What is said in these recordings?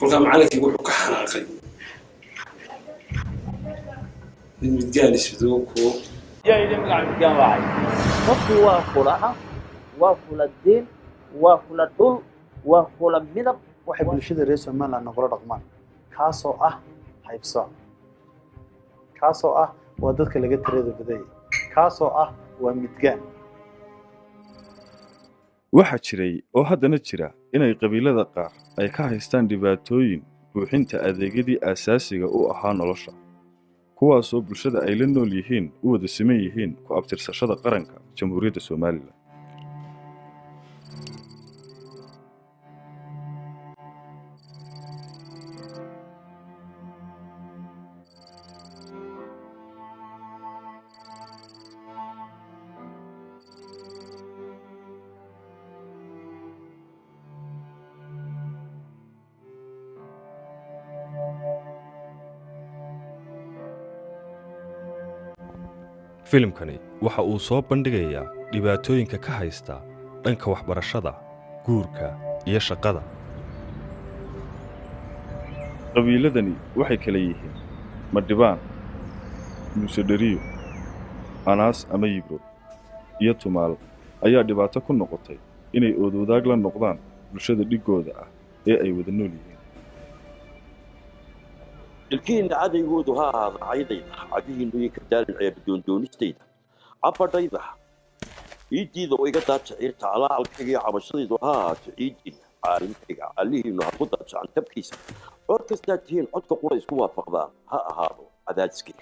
kolkaa macalinkii wuxuu ka xanaaqay nin midgaan isbidoo kuwo يا إلي مقعد مقام واحد قفكي واكولا واكولا الدين واكولا الدول واكولا المدب waxay bulshada reer Soomaaliland noqon dhaqmaan kaasoo ah haybso kaasoo ah waa dadka laga tirada baday kaasoo ah waa midgaan waxaa jiray oo haddana jira inay qabiilada qaar ay ka haystaan dhibaatooyin buuxinta adeegyadii aasaasiga u ahaa nolosha kuwaasoo bulshada ay la nool yihiin u wada siman yihiin ku abtirsashada qaranka jamhuuriyadda Soomaaliland filimkani waxa uu soo bandhigayaa dhibaatooyinka ka haysta dhanka waxbarashada, guurka iyo shaqada. qabiiladani waxay kala yihiin Madhibaan, Muuse Dheriyo, Anaas ama Yibro iyo Tumaal ayaa dhibaato ku noqotay inay oodwadaag la noqdaan bulshada dhigooda ah ee ay wada nool yihiin. الكين عادي يقولوا هذا عيدي عادي إنه يكتال العيب بدون دون استيد عبر ضيضة يجي ذو يقطع تعير تعالى على الكي عبشري ها تعيد عالم كي عليه إنه هقطع عن تبكيس أركستاتين عدك قريش كوا فقدان هذا عدادسكي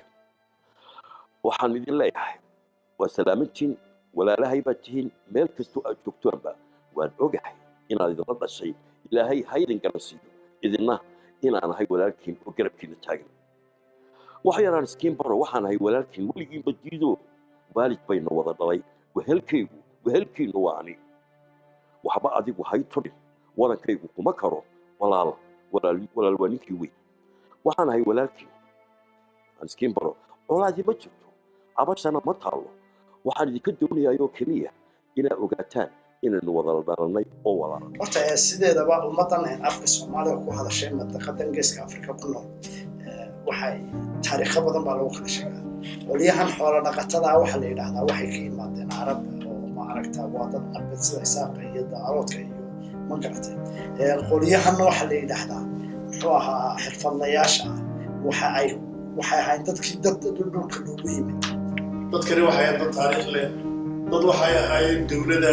وحمد الله وسلامتين ولا لهيبتين ملكستو أجوكتون با وأن أقح إن هذا ضد الشيء إلا هي هيدن كرسي إذن inaan ahay walaalkiin oo garabkiina taagan waxa yaraan iskiin baro waxaan ahay walaalkiin weligiin badiido waalid bayna wada dhalay wahalkaygu waani waxba adigu hay tudhin walankaygu kuma karo walaal waa ninkii weyn waxaan ahay walaalkiin aan iskiin baro colaadii ma jirto abashana ma taalo waxaan idinka doonayaayoo keliya inaa ogaataan inaynu wada dhalanay oo walaal horta sideedaba ummadan afka Soomaaliga ku hadashay madaqadan geeska Afrika ku nool waxay taariikh badan baa lagu kala sheegaa waliyahan xoolo dhaqatada waxa la yiraahdaa waxay ka yimaadeen Arab oo ma aragtaa wadad qabad sida Isaaqa iyo Daaroodka iyo ma garatay qoliyahan waxa la yiraahdaa wuxuu ahaa xirfadlayaasha waxay ahayn dadkii dhulka loogu yimid dadkani waxay dad taariikh leh dad waxay ahaayeen dawladda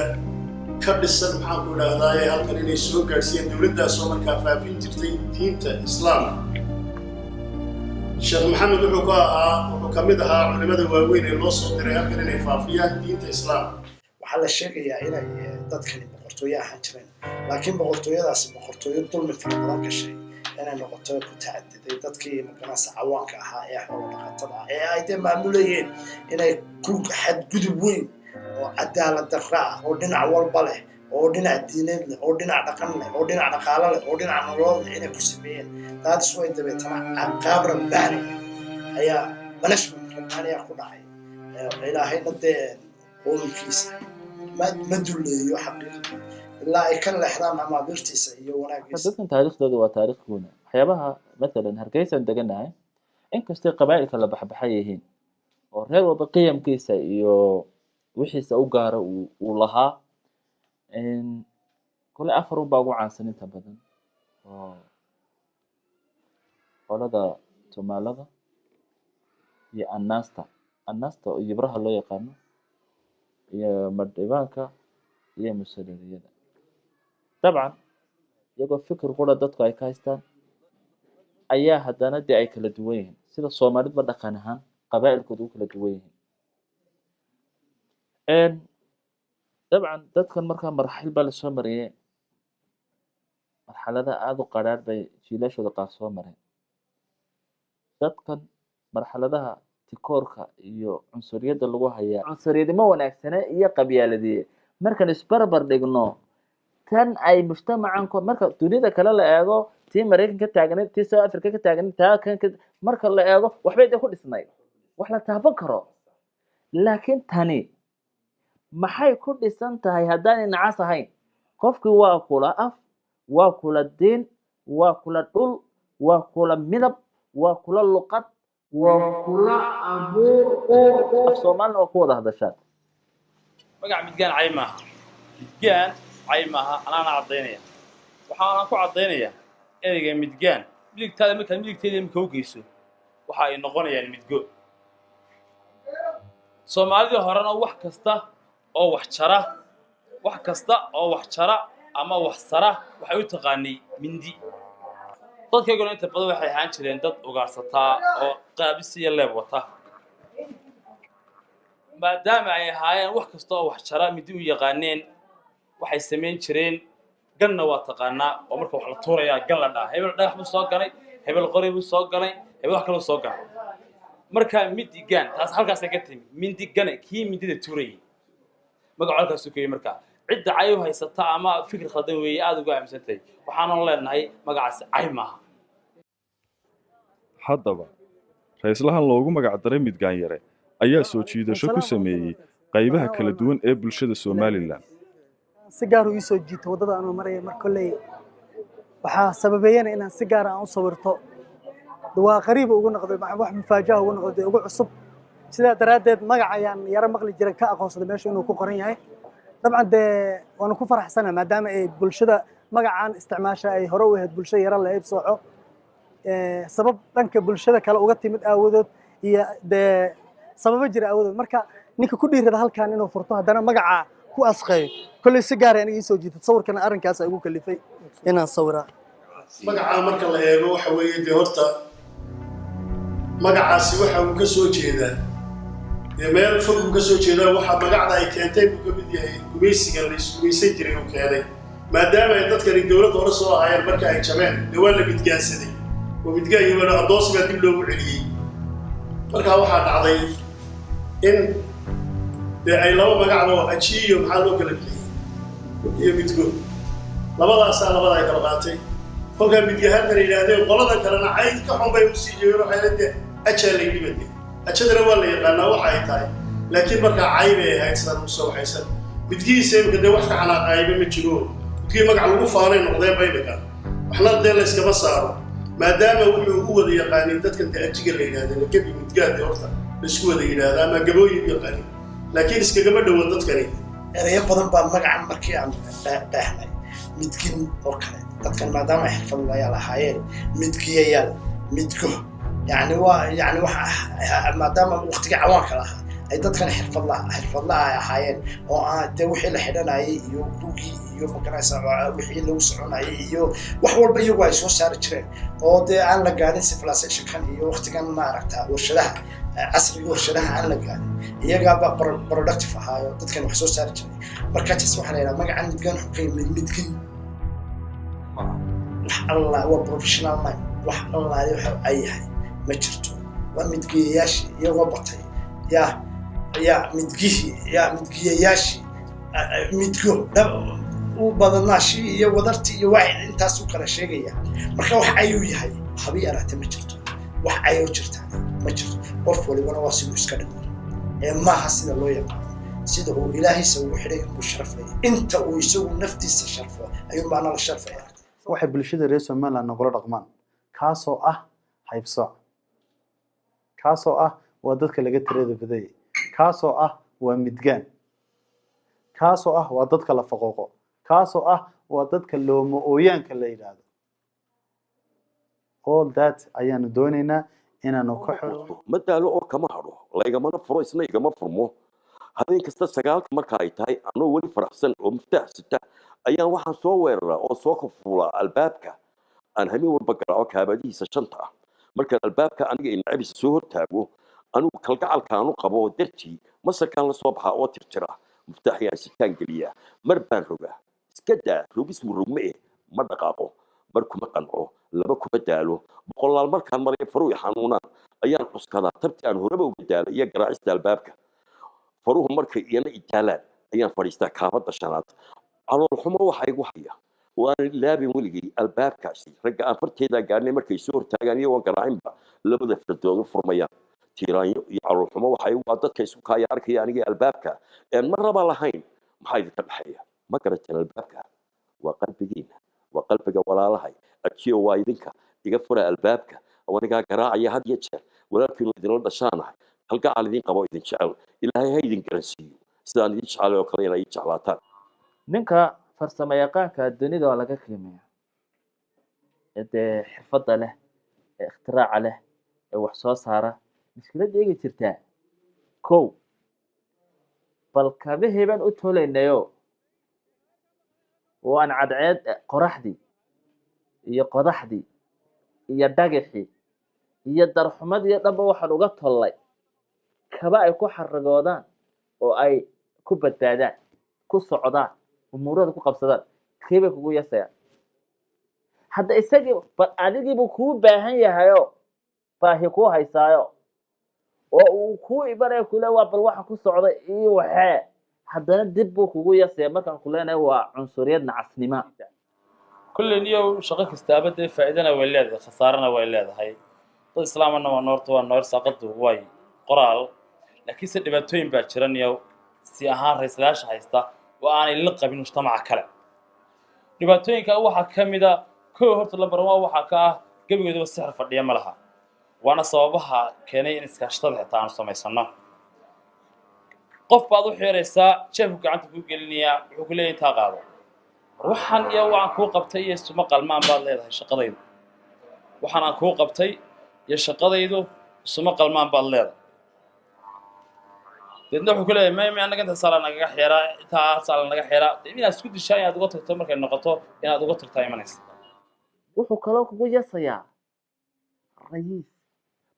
ka dhisan maxaan ku idhaahdaa halkan inay soo gaarsiiyeen dawladdaasoo markaa faafin jirtay diinta islaamka sheekh maxamed wuxuu ka mid ahaa culimada waaweyn ee loo soo diray halkan inay faafiyaan diinta islaamka waxaa la sheegayaa inay dadkani boqortooyo ahaan jireen laakiin boqortooyadaasi boqortooyo dulmi fara badan gashay inay noqoto ku tacadiday dadkii maganaysa cawaanka ahaa ee xoolo dhaqatada ee ay dee maamulayeen inay ku xadgudub weyn oo cadaalad darro ah oo dhinac walba leh oo dhinac diineed leh oo dhinac dhaqan leh oo dhinac dhaqaale leh oo dhinac nolol leh inay ku sameeyeen taas way dabeetana caqaab rabbaani ayaa management rabbaani ku dhacay ilaahayna dee qowmkiisa ma duleeyo xaqiiqatan ilaa ay ka leexdaan amaadirtiisa iyo wanaagiisa dadkan taariikhdooda waa taariikh guuna waxyaabaha مثلا hargeysa deganahay inkastoo qabaa'ilka la baxbaxay yihiin oo reer walba qiyamkiisa iyo wixiisa u gaara uu lahaa kule afar baa ugu caansan inta badan oo qolada Soomaalida iyo Anaasta oo Yibraha loo yaqaano iyo Madhibaanka iyo Muuse Dheriyada طبعا iyagoo fikir qura dadku ay ka haystaan ayaa haddana dee ay kala duwan yihiin sida Soomaalida dhaqan ahaan qabaa'ilkoodu u kala duwan yihiin طبعا dadkan markaa marxil baa la soo mariyay marxalada aad u qaraar bay jiilashooda qaar soo mareen dadkan marxaladaha tikoorka iyo cunsuriyada lagu hayaa cunsuriyadimo wanaagsane iyo qabyaaladii markan isbarbar dhigno tan ay mujtamacan marka dunida kale la eego tii Mareykanka taagan tii South Africa ka taagan taa kan marka la eego waxbay ku dhisnay wax la taaban karo laakiin tani maxay ku dhisan tahay haddaan nacas ahayn qofkii waa kula af waa kula diin waa kula dhul waa kula midab waa kula luqad waa kula abuur af soomaalina waa ku wada hadashaan magac midgaan cay maaha midgaan cay maaha anaana caddaynaya waxaana ku caddaynaya ereyga midgaan midigtaada markaad midigteeda imika u geyso waxa ay noqonayaan midgo soomaalidii horena wax kasta oo wax jara ama wax sara waxay u taqaanay mindi dadkayguna inta badan waxay ahaan jireen dad ugaarsataa oo qaabis iyo leeb wata maadaama ay ahaayeen wax kasta oo wax jara mindi u yaqaaneen waxay samayn jireen ganna waa taqaanaa oo marka wax la tuurayaa gan la dhaha hebel dhagax buu soo galay hebel qori buu soo galay hebel wax kaloo soo galay marka midigan taas halkaasay ka timi mindigane kii mindida tuurayay magaca halkaasuu ka yimi markaa cidda cay u haysata ama fikir khaldan weeye aada uga aaminsantahay waxaanan leenahay magacaasi cay maaha haddaba ra-islahan loogu magac daray midgaan yare ayaa soo jiidasho ku sameeyey qaybaha kala duwan ee bulshada Somaliland si gaar ah u soo jiito wadada aan maraya mar kolley waxaa sababeeyana inaan si gaar ah u sawirto waa qariib ugu noqday wax mufaajaah ugu noqday ugu cusub sidaa daraadeed magac ayaan yara maqli jiray ka aqoonsaday meesha inuu ku qoran yahay dabcan de waan ku faraxsanahay maadaama ay bulshada magacaan isticmaasha ay hore u ahayd bulshada yara la eeb sooco sabab dhanka bulshada kale uga timid aawadood iyo de sababa jira aawadood marka ninka ku dhiirada halkan inuu furto haddana magaca ku asqeeyo kolley si gaar ah aniga soo jiitay sawirkan arrinkaas ay ugu kalifay inaan sawiraa magaca marka la eego waxa weeye dee horta magacaasi waxa uu ka soo jeedaa meel fog uu ka soo jeedaa waxa magacda ay keentay uu ka mid yahay gumaysiga la isgumaysan jiray uu keenay maadaama ay dadkani dowladda hore soo ahaayeen marka ay jabeen dee waa la midgaansaday oo midgaanyimana addoonsi baa dib loogu celiyey markaa waxaa dhacday in dee ay laba magacba oo aji iyo maxaa loo kala bixiyey iyo midgo labadaasaa labada ay kala qaatay kolkaa midgahaadna la yidhaahdeen qoladan kalena cayd ka xun bay u sii jeedeen waxay leedahay ajaa la yidhi bade ajadana waa la yaqaanaa waxa ay tahay laakiin markaa cay bay ahayd sidaan u soo waxaysan midgihiisa imika dee wax ka xanaaqaayba ma jiro midgihii magac lagu faanay noqdeen ba imika waxna dee la iskama saaro maadaama wuxuu u wada yaqaanin dadkan dee ajiga la yidhahdeen gebi midgaade horta la isku wada yidhaahda ama gabooyin u yaqaanin laakiin iskagama dhowan dadkani erayo badan baa magacan markii aan dhaahnay midgin oo kale dadkan maadaama ay xirfadlayaal ahaayeen midgiyayaal midgo يعني waxa maadaama waqtiga cawaanka lahaa ay dadkan xirfadla ay ahaayeen oo aan wixii la xidhanayay iyo kuugii iyo magaraysa wixii lagu soconayay iyo wax walba iyagu ay soo saari jireen oo dee aan la gaarin civilization kan iyo waqtigan ma aragtaa warshadaha casriga warshadaha aan la gaarin iyagaaba productive ahaayo dadkan wax soo saari jiray marka taas waxaa la yidhaha magacan midgaan xukay midgin wax allah waa professional man wax allah ay yahay ma jirto waa midgiyayaashii iyagoo batay yaa midgiyayaashii midgo u badanaashii iyo wadartii iyo wax intaas u kala sheegaya marka wax ayuu yahay habi aragta ma jirto wax ayuu jirtaa ma jirto qof walibana waa siduu iska dhigo maaha sida loo yaqaano sida uu ilaahiisa ugu xidhay inuu sharfay inta uu isagu naftiisa sharfo ayuu maana la sharfaya waxay bulshada reer Somaliland nagula dhaqmaan kaasoo ah haybsooc kaasoo ah waa dadka laga tirada baday kaasoo ah waa midgaan kaasoo ah waa dadka la faqooqo kaasoo ah waa dadka looma ooyaanka la yiraahdo all that ayaanu doonaynaa inaanu ka xiro ma daalo oo kama hadho laygama furo isna igama furmo habeen kasta sagaalka marka ay tahay anoo wali faraxsan oo miftaax sita ayaan waxaan soo weeraraa oo soo kafuula albaabka aan habeen walba garaaco kaabadihiisa shanta ah marka albaabka aniga in cabis soo hortaago anigu kalgacalkaanu qabo dartii masarkaan la soo baxaa oo tirtira miftaaxyaan sitaan geliya mar baan rogaa iska daa rogis murugme ma dhaqaaqo mar kuma qanco laba kuma daalo boqolaal markaan maray faruux xanuunaan ayaan cuskadaa tabti aan horeba uga daalo iyo garaacista albaabka faruhu markay iyana itaalaan ayaan fadhiistaa kaabada shanaad calool xumo waxa igu haya waan laabin weligay albaabkaasi ragga aan farteeda gaarnay markay soo hortaagaan iyagoo garaacinba labada fardood u furmayaan tiiraanyo iyo calool xumo waxa igu dadka isku kaaya arkaya aniga albaabka een mar raba lahayn maxaa idinka dhaxeeya ma garateen albaabka waa qalbigiina waa qalbiga walaalahay ajiyo waa idinka iga fura albaabka wanigaa garaacaya had iyo jeer walaalkiinu idinla dhashaanahay halgacal idin qabo idin jecel ilaahay ha idin garansiiyo sidaan idin jeclay oo kale inay ii jeclaataan ninka farsamo yaqaanka dunida waa laga qiimeeya dee xirfadda leh ee ikhtiraca leh ee wax soo saara mushkiladda eegi jirtaa kow bal kabahii baan u tolaynayo waan cadceed qoraxdii iyo qodaxdii iyo dhagaxii iyo darxumadii dhanba waxaan uga tollay kaba ay ku xaragoodaan oo ay ku badbaadaan ku socdaan umuurada ku qabsadaan kiibay kugu yasayaan hadda isagii bal adigiibuu kuu baahan yahayo baahi kuu haysaayo oo uu kuu ibanaya kule waa bal waxa ku socda iyo waxee haddana dib buu kugu yasaya markaan ku leenahay waa cunsuriyad nacasnima كل نيو شقة كستابة فائدنا ولا خسارنا ولا هاي طيب إسلامنا ونورت ونور سقط واي قرال لكن سدبتوين باشرن يو سياحان رسلاش هايستا وأنا اللقى بالمجتمع كلا دبتوين كأول حكم ده كل هرت البرما وحكاه قبل يدو السحر فردي ملها وأنا صوابها كاني نسكاشتر حتى عن سمي سنة قف بعض حيرسا شافك عنك قلني وقولي أنت غاضب waxaan iyo waxaan ku qabtay iyo suma qalmaan baad leedahay shaqadaydu waxaan ku qabtay iyo shaqadaydu suma qalmaan baad leedahay dadna wuxuu kale ma anaga inta sala naga xira inta sala naga xira inaad isku dishay inaad uga tagto markay noqoto inaad uga tagto imanaysa wuxuu kaloo kugu yasayaa rayiis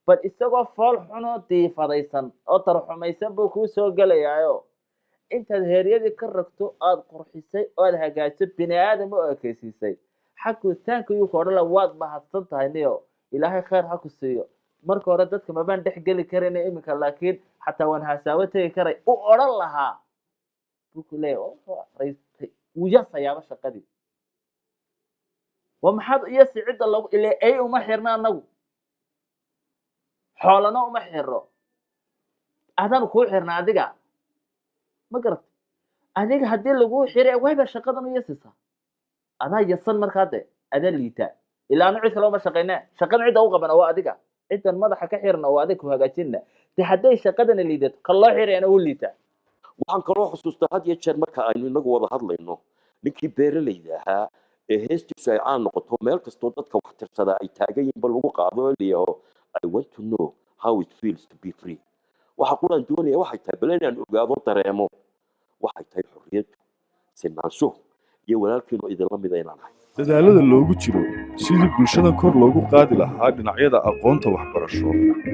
bal isagoo fool xuno diifadaysan oo tarxumaysan buu kuu soo galayaayo intaad heeryadii ka ragto aad qurxisay oo aad hagaajiso bini aadam oo ekeysiisay xakuutaanka yuu ka odhan waad mahadsan tahay niyo ilaahay khayr ha ku siiyo marka hore dadka mabaan dhex geli karayna iminka laakiin xataa waan hasaawo tegi karay u odhan lahaa buu ku leeyahay wuu yasayaaba shaqadii waa maxaad iyasi cidda lagu ile ay uma xirna anagu xoolana uma xirro adaan kuu xirna adiga ma garat adiga haddii lagu xiray wayba shaqadan u yasisa adaa yasan markaa de adaa liita ilaa anu cid kale uma shaqaynaa shaqada cidda u qabana waa adiga ciddan madaxa ka xirna waa adiga ku hagaajinna de hadday shaqadana liidato kan loo xirayana u liita waxaan kaloo xusuustaa had iyo jeer marka aynu inagu wada hadlayno ninkii beeralayda ahaa ee heestiisu ay caan noqoto meel kastoo dadka wax tirsada ay taagan yihiin bal lagu qaado liyaho I want to know how it feels to be free waxa quran doonaya waxay tahay bal inaan ogaado dareemo waxay tahay xorriyadu sinaansho iyo walaalkiinu idinla mid aynaan ahay dadaalada loogu jiro sidii bulshada kor loogu qaadi lahaa dhinacyada aqoonta waxbarasho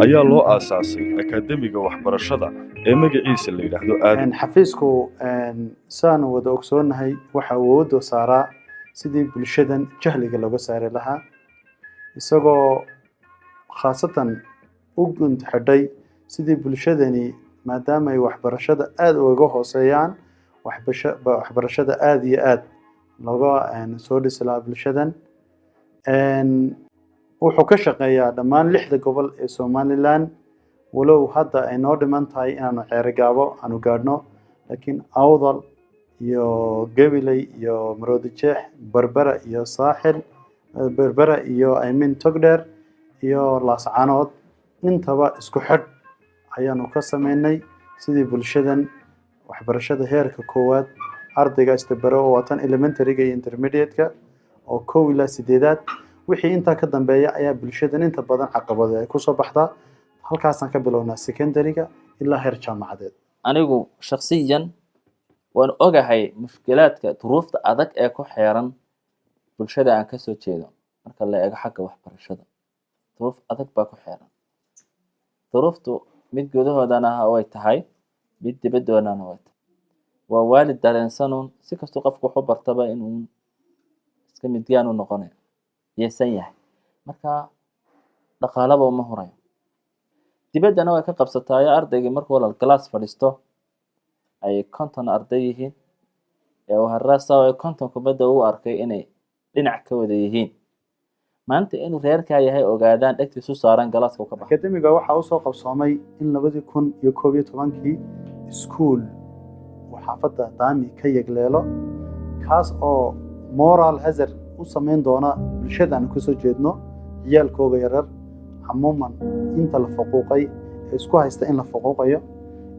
ayaa loo aasaasay akaademiga waxbarashada ee magaciisa la yidhaahdo aadan xafiisku saan wada ogsoonahay waxa uu awood saaraa sidii bulshadan jahliga looga saari lahaa isagoo khaasatan u gunt xidhay sidii bulshadani maadaama ay waxbarashada aad uga hooseeyaan waxbarashada aad iyo aad looga soo dhisi lahaa bulshadan wuxuu ka shaqeeyaa dhammaan 6 gobol ee Somaliland walow hadda ay noo dhiman tahay inaanu ceerigaabo aanu gaadhno laakiin awdal iyo gabiley iyo maroodijeex berbera iyo saaxil berbera iyo aymin togdheer iyo laascaanood intaba isku xidh ayaanu ka sameynay sidii bulshadan waxbarashada heerka koowaad ardayga istabaro oo watan elementary-ga iyo intermediate-ka oo 1 ilaa 8aad wixii inta ka dambeeya ayaa bulshadan inta badan caqabado ay ku soo baxdaa halkaasaan ka bilownaa secondary-ga ilaa heer jaamacadeed anigu shakhsiyan waan ogahay mushkilaadka duruufta adag ee ku xeeran bulshada aan ka soo jeedo marka la eego xagga waxbarashada duruuf adag baa ku xeeran duruuftu mid gudahoodana way tahay mid dibadoodana way tahay waa waalid dareensanuun si kastoo qofku wuxuu bartaba inuu iska midyaan u noqonayo yeesan yahay marka dhaqaalaba uma hurayo dibaddana way ka qabsataayo ardaygii markuu walaal class fadhiisto ay 50 arday yihiin ee uu harraasa oo 50 kubadda u arkay inay dhinac ka wada yihiin maanta inuu reerka yahay ogaadaan dhagtiisu saaran galaaska ka baxay akademiga waxa uu soo qabsoomay in 2011kii school waxaafada daami ka yagleelo kaas oo moral hazard u samayn doona bulshada aan kasoo jeedno ciyaalkooga yarar xamuuman inta la faquuqay ee isku haysta in la faquuqayo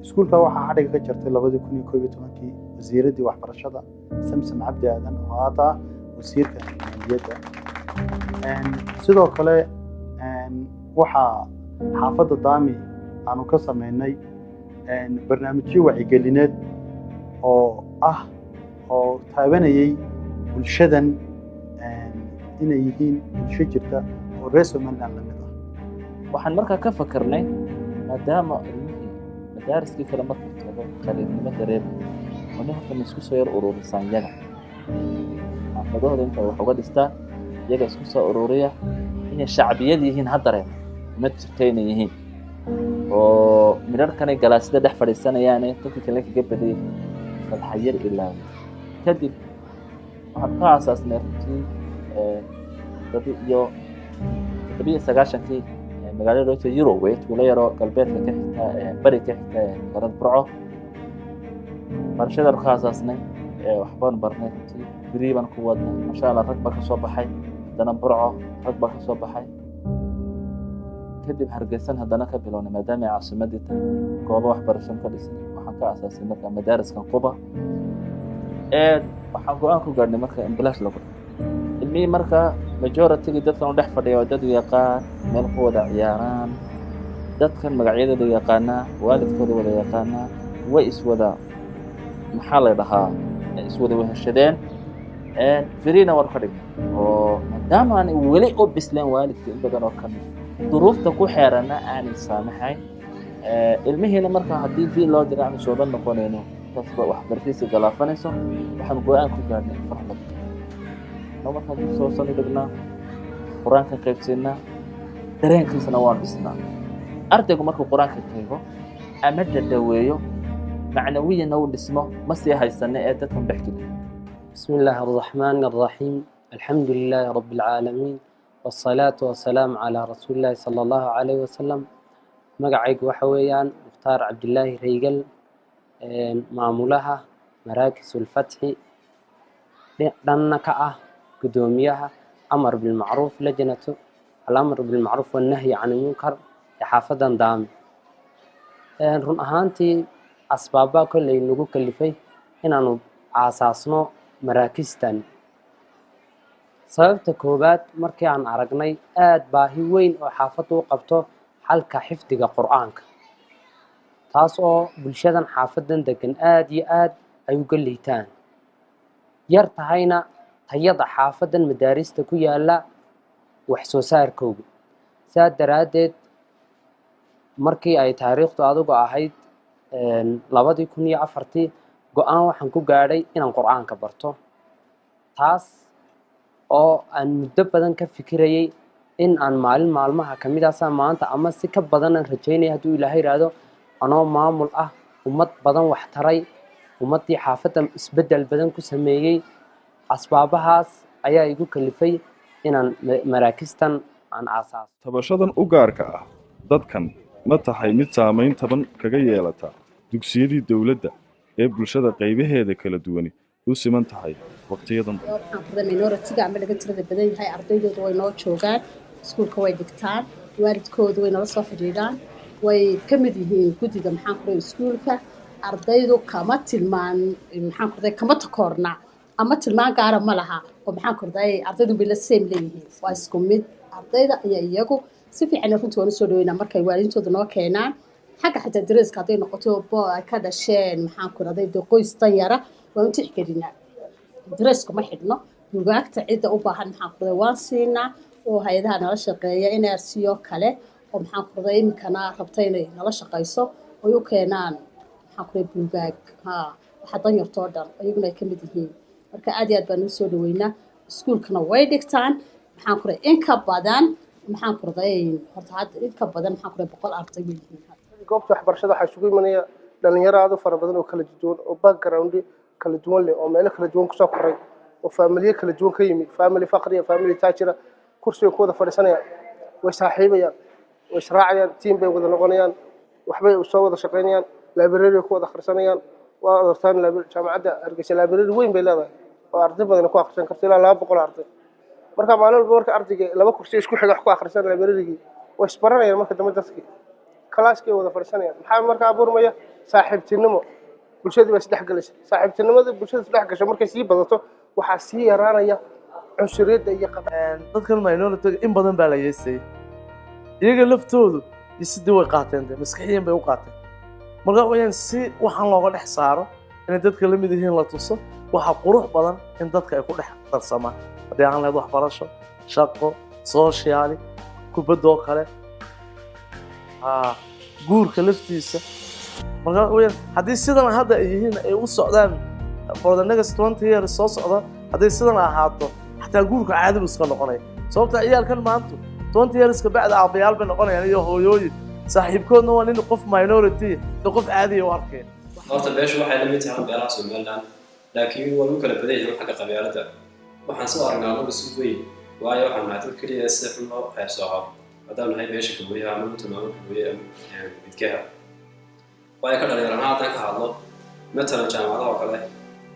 iskuulka waxaa xadhiga ka jirtay 2011 wasiiradii waxbarashada samsam cabdi aadan oo aata wasiirka maaliyadda sidoo kale waxaa xaafadda daami aanu ka sameynay barnaamijyo wacigelineed oo taabanayay bulshadan inay yihiin bulsho jirta oo reer Somaliland la mid ah waxaan markaa ka fakarnay maadaama ilmihii madaariskii kale marka tago qaliibnimo dareemay wana horta isku soo yar ururisaan yaga xaafadooda inta wax uga dhistaan iyaga isku soo ururiya inay shacbiyad yihiin haddareen ma jirtayna yihiin oo midharkanay galaasida dhex fadhiisanayaan dadka kale kaga badayay falxayir ilaa kadib waxaan ka aasaasnay runtii iyo 19 magaalada loo jeedo Europe tuulo yaro galbeedka ka xigta bari ka xigta magaalada Burco barashada ka aasaasnay waxbaan barnay runtii biriiban ku wadnay masha Allah rag baa ka soo baxay dana Burco rag baa ka soo baxay kadib Hargeysan haddana ka bilownay maadaama caasimadii tahay goobo waxbarasho ka dhisay waxaan ka aasaasay marka madaariskan Quba waxaan go'aan ku gaarnay marka in bilaash lagu ilmihii marka majority dadkan u dhex fadhiya waa dad yaqaan meel ku wada ciyaaraan dadkan magacyadooda yaqaana waalidkooda wada yaqaana way iswada maxaa la dhahaa iswada weheshadeen firiina war ka dhigay oo maadaama aan weli u bisleen waalidka in badan oo kamid duruufta ku xeerana aan saamaxay ilmihiina marka haddii fi loo diray aan soo noqonayno tasba waxbarashadiisa galaafanayso waxaan go'aan ku gaarnay farxad markaan soo sandhignaa quraanka qaybsanaa dareenkiisana waan dhisnaa ardaygu markuu quraanka qaybo ama dadaweeyo macnawiyan uu dhismo ma sii haysanay ee dadku dhexgeliyo bismillaahir rahmaanir rahiim alxamdulillaahi rabbil caalamiin والصلاة والسلام على رسول الله صلى الله عليه وسلم magacaygu waxa weeyaan Mukhtaar Cabdullaahi Reegal maamulaha Maraakisul Fathi dhanna ka ah gudoomiyaha amar bil ma'ruf lajnatu al-amr bil ma'ruf wan nahy 'anil munkar ee xaafadan Daami run ahaantii asbaaba kulay nagu kalifay inaanu aasaasno maraakistan sababta koobaad markii aan aragnay aad baahi weyn oo xaafadu u qabto halka xifdiga quraanka taas oo bulshadan xaafadan degan aad iyo aad ay uga liitaan yar tahayna tayada xaafadan madaarista ku yaala wax soo saarkooda saa daraadeed markii ay taariikhdu adigu ahayd 2004 go'aan waxaan ku gaadhay inaan quraanka barto taas oo aan muddo badan ka fikirayay in aan maalmaha kamid ah maanta ama si ka badan rajaynay haduu Ilaahay raado anoo maamul ah ummad badan wax taray ummadii xaafadan isbedel badan ku sameeyay asbaabahaas ayaa igu kalifay inaan maraakistan aan aasaas tabashadan u gaarka ah dadkan ma tahay mid saameyn taban kaga yeelata dugsiyadii dawladda ee bulshada qaybaheeda kala duwan u siman tahay waqtiyadan minority-ga ama laga tirada badan yahay ardaydooda way noo joogaan iskuulka way dhigtaan waalidkooda way nala soo xiriiraan way ka mid yihiin guddiga maxaan ku iskuulka ardaydu kama tilmaan maxaan ku kama takoorna ama tilmaan gaar ma laha oo maxaan ku ardaydu bila same leeyihiin waa isku mid ardayda ayaa iyagu si fiican runtii waan soo dhaweynaa markay waalidintooda noo keenaan xagga xitaa dariska haday noqoto boo ay ka dhasheen maxaan ku qoys tan yara waan tixgelinaa dariska ma xidhno buugaagta cidda u baahan maxaan ku waan siinaa oo hay'adaha nala shaqeeya NRC oo kale oo maxaan ku imkana rabtay inay nala shaqeyso oo u keenaan maxaan ku buugaag waxa dan yartoo dhan ayaguna ay ka mid yihiin marka aad iyo aad baan u soo dhaweynaa iskuulkana way dhigtaan maxaan ku in ka badan maxaan ku horta hadda in ka badan maxaan ku 100 arday yihiin goobta waxbarashada waxaa isugu imanaya dhalinyaro aad u fara badan oo kala duwan oo background kala duwan leh oo meelo kala duwan ku soo koray oo family kala duwan ka yimid family faqri family taajira kursiga ku wada fadhiisanaya way saaxiibayaan way israacayaan team bay wada noqonayaan waxbay u soo wada shaqeynayaan library ku wada akhrisanayaan waa artaan jaamacadda Hargeysa library weyn bay leedahay oo arday badan ku akhrisan karto ilaa 200 arday marka maalin walba marka ardayga laba kursi isku xiga wax ku akhrisan library-gii way isbaranayaan marka dambe dadkii kalaaskii wada fadhiisanayaan maxaa markaa abuurmaya saaxiibtinimo bulshadii baa isdhex galaysa saaxiibtinimada bulshada isdhex gasho markay sii badato waxaa sii yaraanaya cunsuriyadda iyo dadkan minority in badan baa la yeesay iyaga laftoodu sidii way qaateen maskaxiyan bay u qaateen marka wayaan si waxaan looga dhex saaro inay dadka la mid yihiin la tuso waxa qurux badan in dadka ay ku dhex darsamaan haddii aan leedahay waxbarasho shaqo social kubadoo kale guurka laftiisa marka wayaan haddii sidan hadda ay yihiin ay u socdaan for the next 20 years soo socda haddii sidan ahaato xataa guurka caadi buu iska noqonaya sababta ciyaalkan maanta 20 years ka bacda aabayaal bay noqonayaan iyo hooyooyin saaxiibkoodna waa nin qof minority iyo qof caadi u arkeen horta beeshu waxay la mid tahay beelaha Soomaaliland laakiin waa lagu kala badan yahay xagga qabyaaladda waxaan soo aragnaa lagu soo weyn waayo waxaan nahay dad kaliya si xun loo qaybsooco haddaan nahay beesha gabooyaha ama mutamaama gabooyaha midkaha way ka dhalinyarana haddaan ka hadlo matalan jaamacadaha oo kale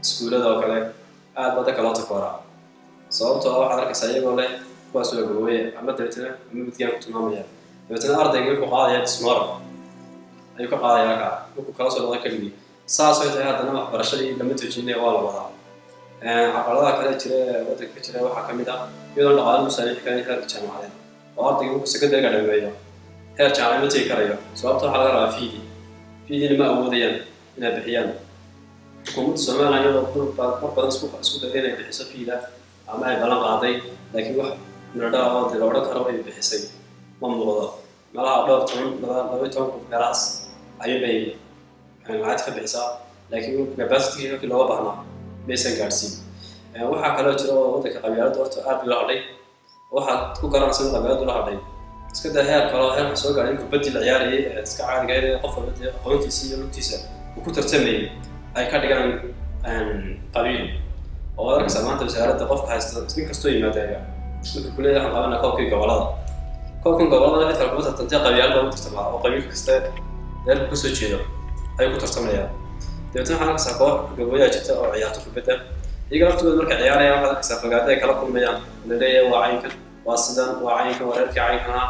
iskuulada oo kale aad baad kala takoora sababtoo ah waxaad arkaysaa iyagoo leh kuwaas oo gabooye ama dabeetana ama midkaan ku tilmaamaya dabeetana ardayga wuxuu qaadaya dismar ayuu ka qaadaya ka wuxuu kala soo noqday kaligi saas ay tahay haddana waxbarashadii lama joojinay waa la wadaa caqabadaha kale jira waddanka jira waxaa ka mid ah iyadoo dhaqaaluhu saamixi karin heerka jaamacadeed oo ardayga wuxuu sekondariga dhameeyo heer jaamacad ma tegi karayo sababtoo waxaa laga rabaa fiidina ma awoodayaan inay bixiyaan xukuumadda Soomaaliya iyadoo mar badan isku dayday inay bixiso fiida ama ay ballan qaaday laakiin wax miradha oo la odhan karo ay bixisay ma muuqdo malaha dhowr toban qof meelahaas ayay bay lacag ka bixisaa laakiin capacity kii looga baahnaa maysan gaarsiin waxaa kaloo jira oo waddanka qabyaaladda horta aad buu la hadhay waxaad ku garanaysaa in qabyaaladdu la hadhay iska daa heer kaloo heer soo gaaray in kubaddii la ciyaarayay iska caadiga ah qof walba aqoontiisa iyo lugtiisa uu ku tartamayay ay ka dhigaan qabiil oo arkaysa maanta wasaaradda qofka haysta nin kastoo yimaadaya wuxuu ku leeyahay waxaan qabanaa koobkii gobolada koobkan gobolada cid kale kuma tartantay qabyaalada u tartamaa oo qabiil kasta deerku ka soo jeedo ayuu ku tartamayaan dabeetana waxaan arkaysaa koox gabooyaa jirta oo ciyaarto kubadda iyaga laftooda markay ciyaarayaan waxaad arkaysaa fogaada ay kala kulmayaan la leeyahay waa caynkan waa sidan waa caynkan waa reerkii caynkan ah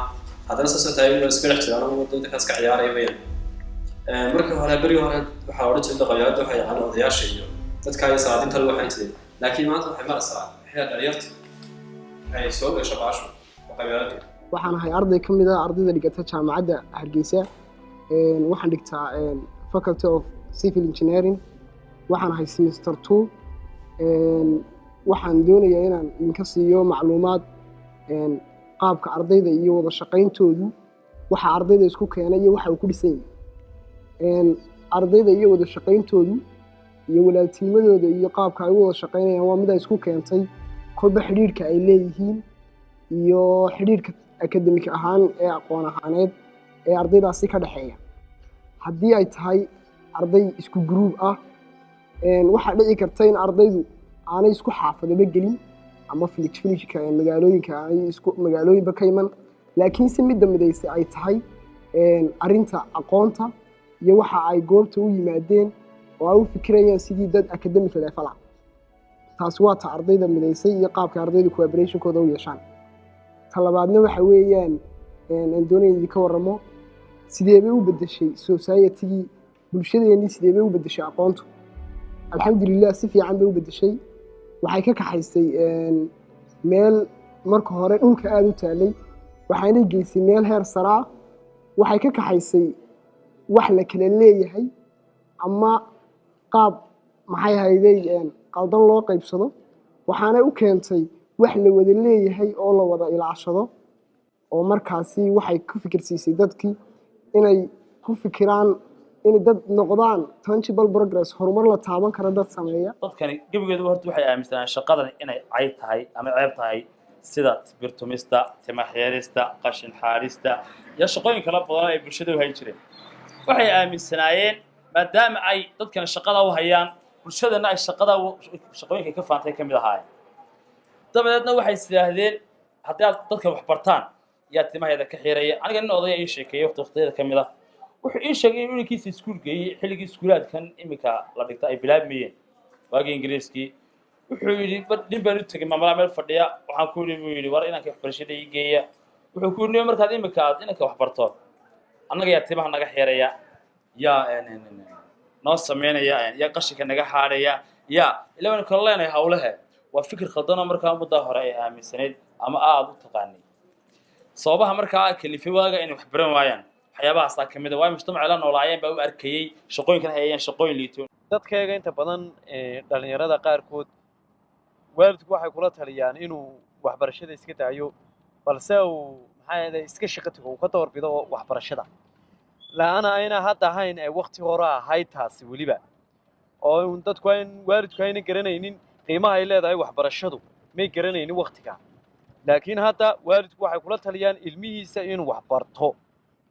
haddana saasoo tahay inuu iska dhex jiraan oo dadka kaas ka ciyaaraya wayaan markii hore berigii hore waxaa odhan jirta qabyaaladda waxay yaqaanaan odayaasha iyo dadka iyo salaadinta lagu waxayn jiray laakiin maanta waxay maraysaa heer dhalinyarta ay soo gasho baashu oo qabyaaladda waxaan ahay arday ka mid ah ardayda dhigata jaamacadda Hargeysa waxaan dhigtaa Faculty of Civil Engineering waxaan ahay semester 2 waxaan doonayaa inaan idinka siiyo macluumaad qaabka ardayda iyo wada shaqayntoodu waxa ardayda isku keenay iyo waxa uu ku dhisan yahay ardayda iyo wada shaqayntoodu iyo walaaltinimadooda iyo qaabka ay u wada shaqaynayaan waa mid ay isku keentay kolba xiriirka ay leeyihiin iyo xiriirka academic ahaan ee aqoon ahaaneed ee ardaydaasi ka dhaxeeya haddii ay tahay arday isku group ah waxaa dhici karta in ardaydu aanay isku xaafadaba gelin ama filishka magaalooyinka aanay isku magaalooyinba ka iman laakiin si midda midaysa ay tahay arrinta aqoonta iyo waxa ay goobta u yimaadeen oo ay u fikirayaan sidii dad academic level ah taasi waa ta ardayda midaysay iyo qaabka ardaydu collaboration-kooda u yeeshaan ta labaadna waxa weeyaan aan doonaya idinka warramo sidee bay u beddeshay society-gii bulshadeennii sidee bay u beddeshay aqoontu alxamdulilah si fiican bay u beddeshay waxay ka kaxaysay meel marka hore dhulka aada u taalay waxaanay geysay meel heer saraa waxay ka kaxaysay wax la kala leeyahay ama qaab maxay hayday qaldan loo qaybsado waxaanay u keentay wax la wada leeyahay oo la wada ilaashado oo markaasi waxay ku fikirsiisay dadkii inay ku fikiraan inay dad noqdaan tangible progress horumar la taaban kara dad sameeya dadkani gebigeeduba horta waxay aaminsanaan shaqadan inay cayb tahay ama ceeb tahay sida birtumista timaxyeerista qashin xaarista iyo shaqooyin kala badan ay bulshada u hayn jireen waxay aaminsanaayeen maadaama ay dadkan shaqada u hayaan bulshadana ay shaqooyinka ka faantay ka mid ahaayeen dabadeedna waxay isdhaahdeen haddii aad dadka wax bartaan yaa timaheeda ka xiiraya aniga nin odaya ii sheekeeyey waqtiyada ka mid ah wuxuu ii sheegay inuu inankiisa iskuul geeyey xilligii iskuulaadkan iminka la dhigta ay bilaabmayeen waagii ingiriiskii wuxuu yidhi nin baan u tegey maamulaha meel fadhiya waxaan ku yidhi buu yidhi war inanka waxbarashada ii geeya wuxuu ku yidhi markaad imika aad inanka wax barto annaga yaa timaha naga xeeraya yaa noo samaynaya yaa qashinka naga xaadhaya yaa ilaa waan kala leenahay hawlahe waa fikir khaldanoo markaa muddaa hore ay aaminsanayd ama aad u taqaanay sababaha markaa kalifay waaga inay wax baran waayaan waxyaabahaasaa ka mid a waayo mujtamaca la noolaayeen baa u arkayey shaqooyinkan hayayeen shaqooyin liito dadkayga inta badan dhalinyarada qaarkood waalidku waxay kula taliyaan inuu waxbarashada iska daayo balse uu maxaa iska shaqo tago uu ka doorbido waxbarashada la'aana ayna hadda ahayn ay waqti hore ahayd taasi weliba oo dadku waalidku ayna garanaynin qiimaha ay leedahay waxbarashadu may garanaynin waqtiga laakiin hadda waalidku waxay kula taliyaan ilmihiisa inuu wax barto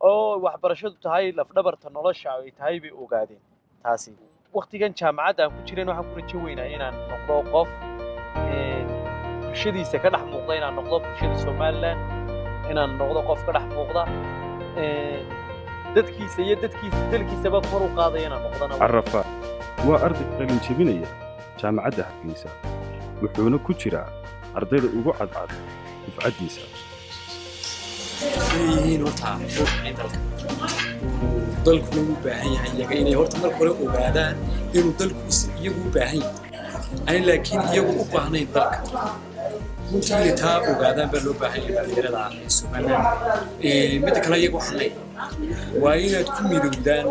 oo waxbarashadu tahay lafdhabarta nolosha ay tahay bay ogaadeen taasi waqtigan jaamacadda aan ku jireen waxaan ku rajo weynaa inaan noqdo qof bulshadiisa ka dhex muuqda inaan noqdo bulshada Somaliland inaan noqdo qof ka dhex muuqda dadkiisa iyo dalkiisaba kor u qaadaya inaan noqdana Carafa waa arday qalin jebinaya jaamacadda Hargeysa wuxuuna ku jiraa ardayda ugu cadcad dufcadiisa yihiin horta dalku u baahan yahay iyaga inay horta marka hore ogaadaan inuu dalku iyagu u baahan yahay laakiin iyagu u baahnayn dalka runtii taa ogaadaan baa loo baahan yahay dhalinyarada Somaliland midda kale iyagu waxaan leeyahay waa inaad ku midowdaan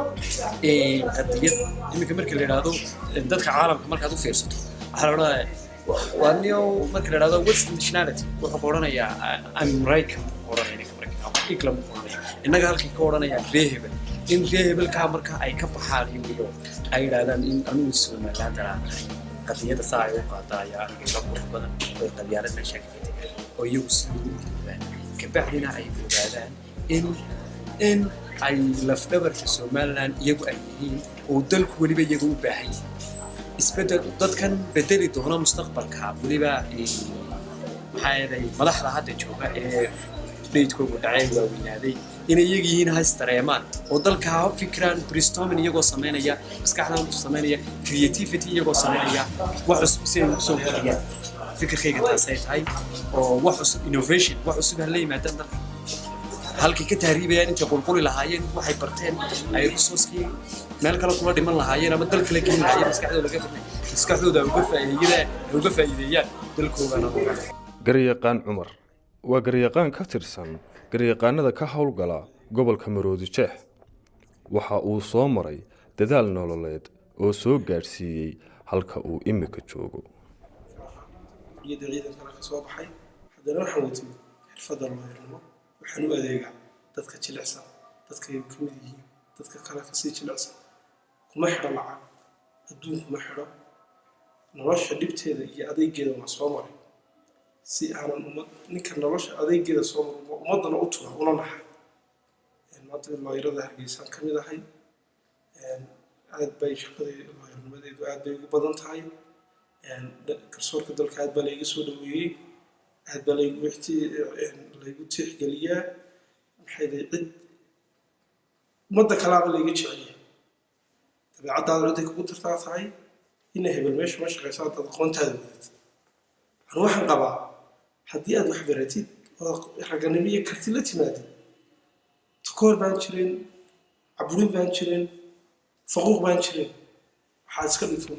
qadiyad iminka marka la yidhaahdo dadka caalamka markaad u fiirsato waxaa la odhanayaa waa niyo marka la yidhaahdo what's nationality wuxuu ka odhanayaa American odhanaya England innaga halkii ka odhanaya reehebel in reehebelkaa marka ay ka baxaan iyo ay yidhaahdaan in anugu Somaliland qadiyada saa ay u qaadaya aniga qurux badan oo qabyaalad meesha ka tegay oo iyagu sidoo u gudbaan kabacdina ay ogaadaan in ay lafdhabarka Somaliland iyagu ay yihiin oo dalku weliba iyagu u baahan yahay isbedel dadkan bedeli doona mustaqbalka weliba maxaa yeelay madaxda hadda jooga ee deydkoogu dhacay waa weynaaday inay iyaga yihiin hays dareemaan oo dalka ha fikiraan brainstorming iyagoo samaynaya maskaxdooda samaynaya creativity iyagoo samaynaya wax cusub si ay u soo kordhiyaan fikirkayga taasay tahay oo wax cusub innovation wax cusub ha la yimaadaan dalka halkii ka tahriibayaan intay qulquli lahaayeen waxay barteen ay resourcekii meel kale kula dhiman lahaayeen ama dal kale geyn lahaayeen maskaxdooda uga faa'iideeyaan dalkoogana garyaqaan Cumar waa garyaqaan ka tirsan garyaqaanada ka howlgala gobolka Maroodi Jeex waxa uu soo maray dadaal nololeed oo soo gaarsiiyay halka uu imika joogo ciidan kala soo baxay hadana waxa uu timid xirfadda loo waxaan u adeegaa dadka jilicsan dadka ay ka mid yihiin dadka kale ka sii jilicsan kuma xidho lacag adduun kuma xidho nolosha dhibteeda iyo adeegeeda waa soo maray si aanan ninka nolosha adeegeeda soo maray ummadana u tura una naxay maanta looyarada Hargeysaan ka mid ahay aad bay shaqadii looyarnimadeedu aad bay ugu badan tahay garsoorka dalka aad baa layga soo dhaweeyey aad baa laygu tixgeliyaa maxay day cid ummadda kalaaba layga jeceliya dabeecaddaada ciday kugu tartaa tahay ina hebel meesha ma shaqayso haddaad aqoontaada wadatid waxaan qabaa haddii aad wax baratid oo raganimo iyo karti la timaadid takoor baan jirin caburin baan jirin faquuq baan jirin waxaad iska dhigtay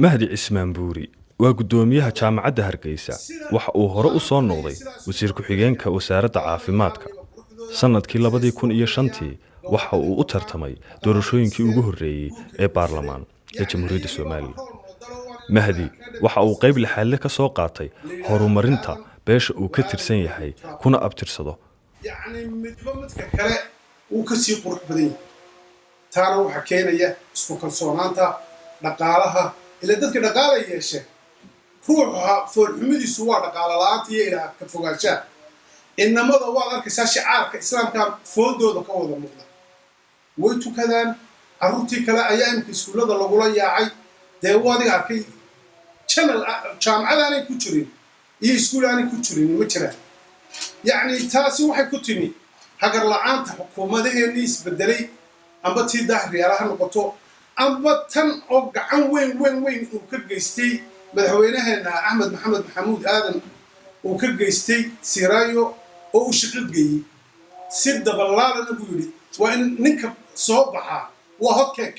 Mahdi Cismaan Buuri waa gudoomiyaha jaamacadda Hargeysa waxa uu hore u soo noqday wasiir ku-xigeenka wasaaradda caafimaadka sanadkii 2005 waxa uu u tartamay doorashooyinkii ugu horeeyay ee baarlamaan ee Jamhuuriyadda Soomaaliya Mahdi waxa uu qayb lixaad ka soo qaatay horumarinta beesha uu ka tirsan yahay kuna abtirsado midba midka kale uu ka sii qurux badan yahay taana waxa keenaya isku kalsoonaanta dhaqaalaha ila dadka dhaqaala yeeshay ruuxa foolxumidiisu waa dhaqaala la'aanta iyo ilaa ka fogaanshaha inamada waad arkaysaa shicaarka islaamka foodooda ka wada muuqda way tukadaan carruurtii kale ayaa imika iskuullada lagula yaacay dee uu adiga arkay channel jaamacadaanay ku jirin iyo iskuul aanay ku jirin ma jiraan yacni taasi waxay ku timi hagar la'aanta xukuumadaheenii isbedelay amba tii daahriyaala ha noqoto amba tan oo gacan weyn uu ka geystay madaxweynaheena axmed maxamed maxamuud aadan uu ka geystay siraayo oo uu shaqo geeyey si dabalaalana buu yidhi waa in ninka soo baxaa waa hotkeek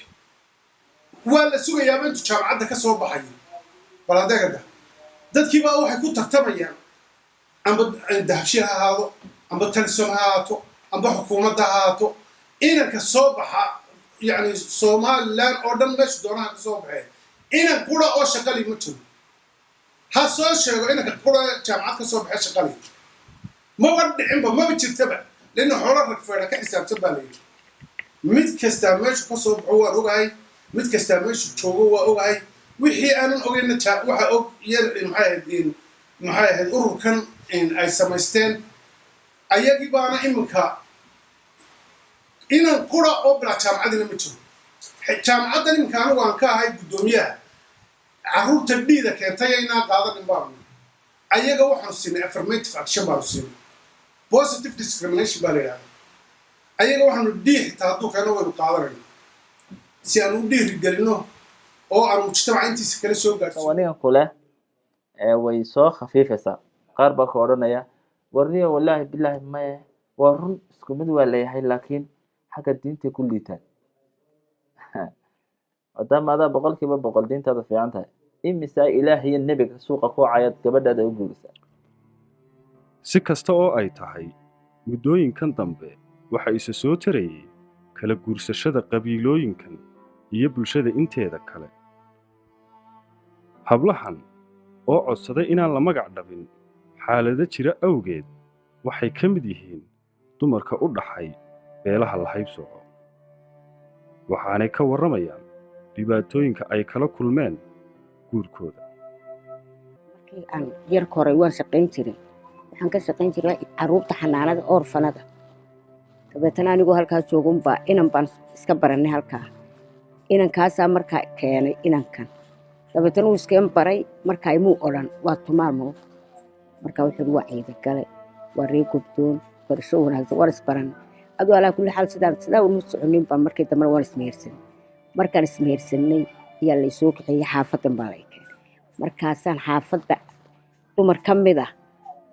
waa la sugayaaba intuu jaamacadda ka soo baxayo baladeegada dadkii baa waxay ku tartamayaan amba dahabshiil ha ahaado amba talisom ha ahaato amba xukuumadda ha ahaato inanka soo baxa yacni somalilan oo dhan meesha doonaha ka soo baxee inan qura oo shaqali ma jiro ha soo sheego inanka qura jaamacad ka soo baxee shaqali maba dhicinba maba jirtaba lana xoolo ragfeedha ka xisaabtan baa layidhi mid kastaa meeshu ka soo baxo waan ogahay mid kastaa meeshu joogo waa ogahay wixii aanan ogayna waxa og yar maxay ahayd ururkan ay samaysteen ayagii baana iminka inan qura oo bilaa jaamacadina ma jiro jaamacaddan iminka anigu aan ka ahay guddoomiyaha carruurta dhiida keentay aynaa qaadanin baanu ayaga waxaanu siinay affirmative action baanu siinay positive discrimination baa la yidhahda ayaga waxaanu dhii xitaa hadduu keeno waynu qaadanayno si aan u dhiirigelino oo aan mujtamaca intiisa kala soo gaadhsiino anigan kule way soo khafiifaysaa qaar baa ka odhanaya warniyo wallaahi bilaahi maye waa run isku mid waa leeyahay laakiin xagga diintay ku liitaan maadaama adaa boqolkiiba boqol diintaada fiican tahay imisaa ilaah iyo nebiga suuqa ku cayaad gabadhaada u guurisaa si kasta oo ay tahay muddooyinkan dambe waxa isa soo tarayay kala guursashada qabiilooyinkan iyo bulshada inteeda kale hablahan oo codsaday inaan la magac dhabin xaalado jira awgeed waxay ka mid yihiin dumarka u dhaxay beelaha la haybsooco waxaanay ka warramayaan dhibaatooyinka ay kala kulmeen guurkooda markii aan yarka hore waan shaqayn jiray waxaan ka shaqayn jiray carruurta xanaanada orfanada dabeetana anigoo halkaas joogunbaa inan baan iska baranay halkaa inankaasaa markaa keenay inankan dabeetana uu iskeen baray markaa imuu odhan waa tumaal mudug markaa wuxuu waa ciidagale waa reer gobdoon barasho wanaagsan waan isbaran aduu alaa kulli xaal sidaa unu soconin baan markii dambena waan ismehersanay markaan ismehersanay ayaa laysoo kiciyey xaafadan baa lay keenay markaasaan xaafadda dumar ka mid ah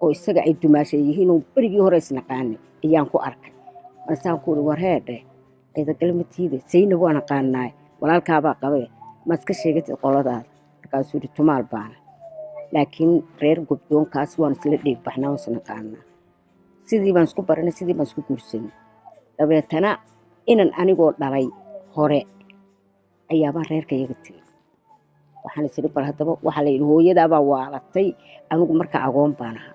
oo isaga ay dumaashay yihiin oo berigii hore isnaqaanay ayaan ku arkay markaasaan ku uri war heedhe ciidagale ma tiide sayna waan aqaanaay walaalkaabaa qabee ma iska sheegatid qoladaada markaasuu yidhi tumaal baana laakiin reer gobdoonkaas waan isla dhiig baxnaa waan isnaqaanaa sidii baan isku baranay sidii baan isku guursanay dabeetana inan anigoo dhalay hore ayaabaan reerka iyaga tegey waxaan isiri bal haddaba waxaa la yidhi hooyadaabaa waalatay anigu marka agoon baan ahaa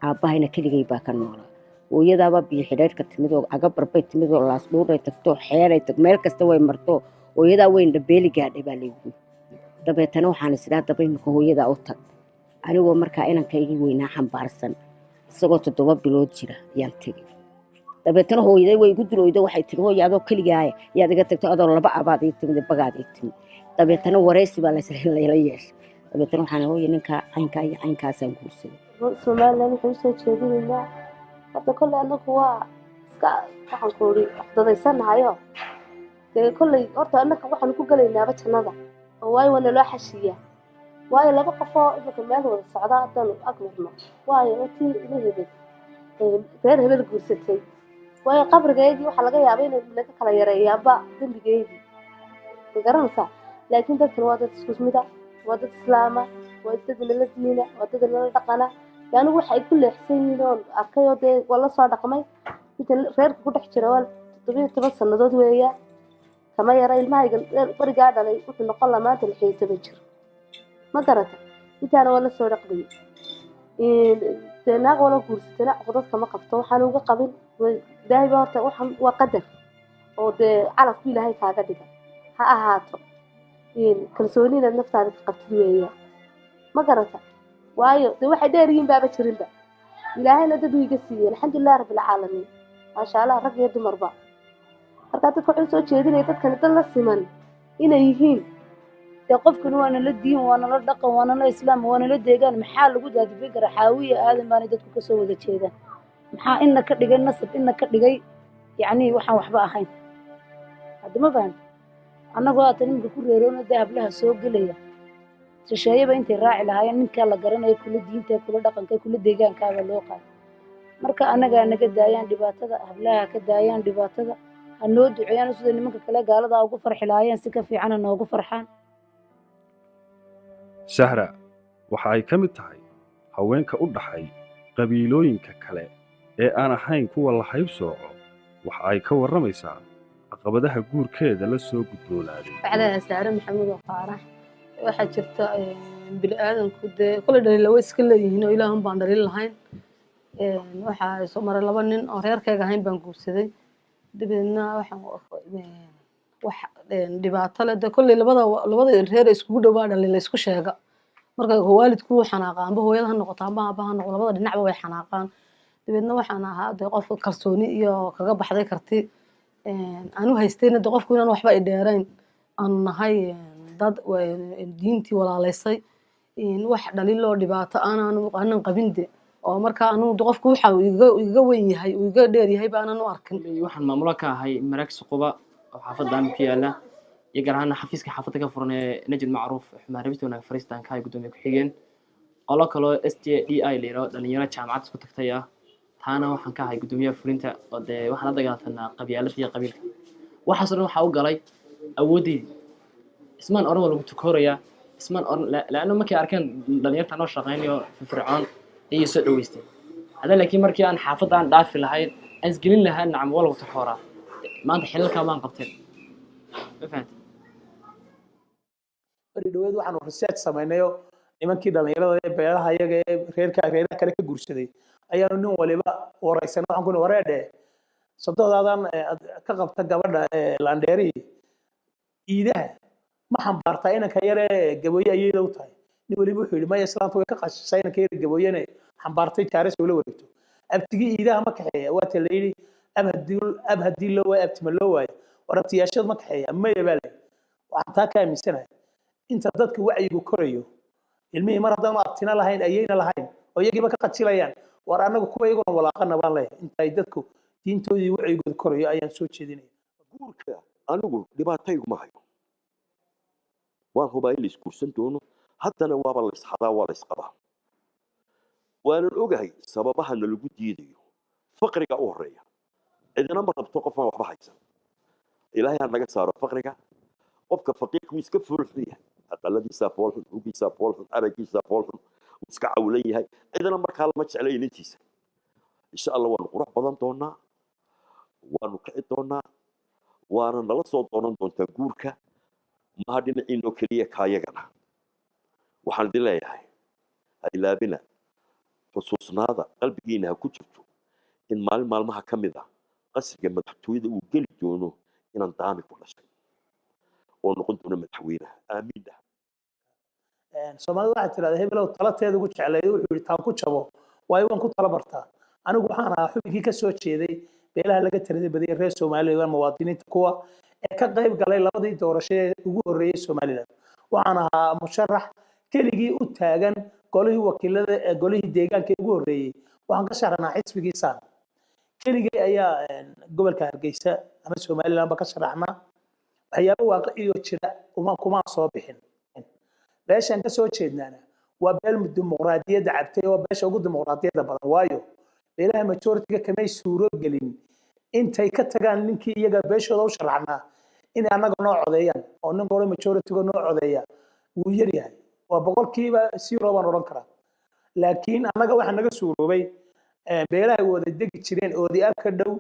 aabbahayna keligay baa ka noolaa hooyadaabaa biyo xidheedhka timid oo agabarbay timid oo laasdhuuray tagto xeeray tag meel kasta way marto hooyadaa weyn dhabeeli gaadhay baa laygu dabeetana waxaan isiri haddaba imika hooyadaa u tag anigoo markaa inankaygii weynaa xambaarsan isagoo 7 bilood jira ayaan tegey dabeetana hooyaday way igu dulooyday waxay tiri hooyo adoo keligaaya yaad iga tagto adoo 2 abaad ii timid bagaad ii timid dabeetana wareysi baa la yeeshay dabeetana waxaan hooyo ninka caynkaa iyo caynkaasaan guursaday Soomaaliland wuxuu soo jeedinayaa hadda kale anagu waa iska waxaan ku ori dadaysanaayo dee kale horta anaga waxaan ku galaynaaba jannada oo way wana loo xashiya waayo 2 qof oo imika meel wada socda hadan agmarno waayo intii ilaahay reer hebel guursatay waayo qabrigeedii waxa laga yaabay in laga kala yareeyaaba dambigeedii garanaysa laakiin dadkan waa dad isku mid ah waa dad islaama waa dad la diina waa dad la dhaqana yaani waxa ay ku leexsan yihiin arkayoo dee wala soo dhaqmay inta reerka ku dhex jira wal 17 sanadood weeyaa kama yara ilmahayga barigaa dhalay wuxuu noqon lahaa maanta 16 jir ma garata intaana wala soo dhaqmay naag wala guursatana dadka ma qabto waxaan uga qabin ilaahay baa horta waxaan waa qadar oo dee calafku ilaahay kaaga dhiga ha ahaato kalsoonida naftaada ka qabtid weeyaa ma garata waayo dee waxay dheer yihiin baaba jirinba ilaahayna dad wiiga siiyey alxamdulilah rabbil caalamiin maasha allah rag iyo dumarba marka dadka wuxuu soo jeedinaya dadkan dad la siman inay yihiin dee qofkan waana la diin waana la dhaqan waana la islaam waana la deegaan maxaa lagu daadifin karaa xaawiya aadan baana dadku ka soo wada jeedaan maxaa inna ka dhigay nasab inna ka dhigay yacni waxaan waxba ahayn hadda ma fahamta annagoo haatan iminka ku reeroona dee hablaha soo gelaya shisheeyaba intay raaci lahaayeen ninkaa la garanayo kula diinta kula dhaqanka kula deegaankaaga loo qaado marka annagaa naga daayaan dhibaatada hablaha ka daayaan dhibaatada ha noo duceeyaan sida nimanka kale gaalada ugu farxi lahaayeen si ka fiican ha noogu farxaan sahra waxa ay ka mid tahay haweenka u dhaxay qabiilooyinka kale ee aan ahayn kuwa la haybsooco waxa ay ka warramaysaa caqabadaha guurkeeda la soo gudboonaaday bacdaha saare maxamuud oo faarax waxaa jirta bini'aadanku dee kole dhaliila way iska leeyihiin oo ilaahun baan dhaliil lahayn waxaa soo maray 2 nin oo reerkayga ahayn baan guursaday dabeedna waxaan wax dhibaato leh dee kolley labada reer iskugu dhowaa dhaliila isku sheega marka waalidku xanaaqa amba hooyada ha noqoto amba aabaha ha noqdo labada dhinacba way xanaaqaan dabeedna waxaan ahaa dee qofka kalsooni iyo kaga baxday karti aanu haystayna dee qofku inaan waxba i dheerayn aanu nahay dad diintii walaalaysay wax dhaliiloo dhibaato aanan qabin de oo marka anu qofku waxa uu iga weyn yahay uu iga dheer yahay baanan u arkin waxaan maamulo ka ahay maraag suquba oo xaafadda aan ku yaala iyo gaar ahaan xafiiska xaafadda ka furan ee najid macruuf xumaan rabista wanaag fariistaan ka ay gudoomiye ku xigeen qolo kale STDI leero dhalinyaro jaamacad isku tagtay taana waxaan ka ahay gudoomiyaha fulinta oo de waxaan la dagaalanaa qabyaalada iyo qabiilka waxaas oo waxa u galay awoodii ismaan oran wala ku kooraya ismaan oran laana markay arkeen dhalinyarta noo shaqeynayo firfircoon iyo soo dhaweystay hada laakiin markii aan xaafadda aan dhaafi lahayn aan isgelin lahaa nacam wala wata xoora maanta xilalka baan qabteen fahant bari dhaweed waxaan research samaynayo nimankii dhalinyarada ee beelaha iyaga ee reeraha kale ka guursaday ayaanu nin waliba waraysan waxaan ku wareedhe sadoodadan ka qabta gabadha Landeri iidaha ma xambaartaa inanka yare gaboye ayayda u tahay nin waliba wuxuu yidhi maya islaanta way ka qashisay inanka yare gaboyene xambaartay jaaris oo la wareegto abtigii iidaha ma kaxeeya waa ta la yidhi ab haddii loo waayo abtima loo waayo warabtiyaashad ma kaxeeya maya baa lay waxaan taa ka aaminsanahay inta dadka wacyigu korayo ilmihii mar haddaanu abtina lahayn ayayna lahayn oo iyagiiba ka qajilayaan war annagu kuwa iyaguna walaaqana baan leeyahay inta ay dadku diintoodii wacyigooda korayo ayaan soo jeedinaya guurka anigu dhibaatayguma hayo waan hubaa in la isguursan doono haddana waaba la isxadaa waa la isqabaa waanan ogahay sababahana lagu diidayo faqriga u horeeya cidina ma rabto qofaan waxba haysan ilaahay ha naga saaro faqriga qofka faqiirku iska fuulxun yahay aqaladiisaa foolxun hugiisaa foolxun aragiisaa foolxun iska cawlan yahay cidina markaa lama jecla inintiisa insha allah waanu qurux badan doonaa waanu kici doonaa waana nala soo doonan doontaa guurka maha dhinaciinoo keliya kaayagana waxaan idin leeyahay ha ilaabina xusuusnaada qalbigiina ha ku jirto in maalin maalmaha ka mid ah qasriga madaxtooyada uu geli doono inaan daami ku dhashay oo noqon doono madaxweynaha aamiin dhah soomaalida waxaa tirahda hebelow talateeda ugu jecleed wuxuu yidhi taan ku jabo waayo waan ku tala bartaa anigu waxaan ahaa xubinkii ka soo jeeday beelaha laga tirada badiyay reer Soomaaliland muwaadiniinta kuwa ee ka qayb galay labadii doorasho ee ugu horeeyay Soomaaliland waxaan ahaa musharax keligii u taagan golihii wakiilada ee golihii deegaanka ugu horeeyay waxaan ka sharaxnaa xisbigiisa keligii ayaa gobolka Hargeysa ama Soomaaliland ba ka sharaxnaa waxyaabo waaqici oo jira kuma soo bixin beeshan ka soo jeednaana waa beel dimuqraadiyadda cabtay oo beesha ugu dimuqraadiyadda badan waayo beelaha majority-ga kamay suuro gelin intay ka tagaan ninkii iyaga beeshooda u sharaxnaa inay annaga noo codeeyaan oo nin qolo majority-ga noo codeeya wuu yar yahay waa boqolkiiba 0 baan odhan karaa laakiin annaga waxaa naga suuroobay beelaha wada degi jireen oodi ab ka dhow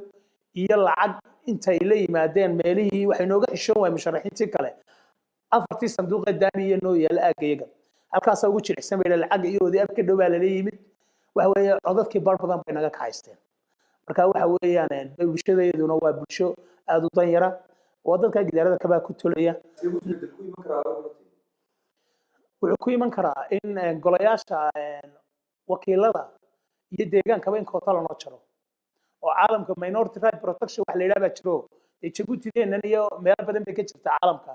iyo lacag intay la yimaadeen meelihii waxay nooga xishoon waay musharaxiintii kale afartii sanduuqa daamiya noo yaala aagayaga halkaas ugu jilicsan bay lacag iyo oodi ab ka dhow baa lala yimid waxa weeye codadkii bar badan bay naga kaxaysteen marka waxa weeyaan bulshadeeduna waa bulsho aad u danyara oo dadka gidaarada kabaa ku tolaya wuxuu ku iman karaa in golayaasha wakiilada iyo deegaankaba in koota lanoo jaro oo caalamka minority right protection wax la yidhaha baa jiro ee jabuutideennan iyo meelo badan bay ka jirta caalamka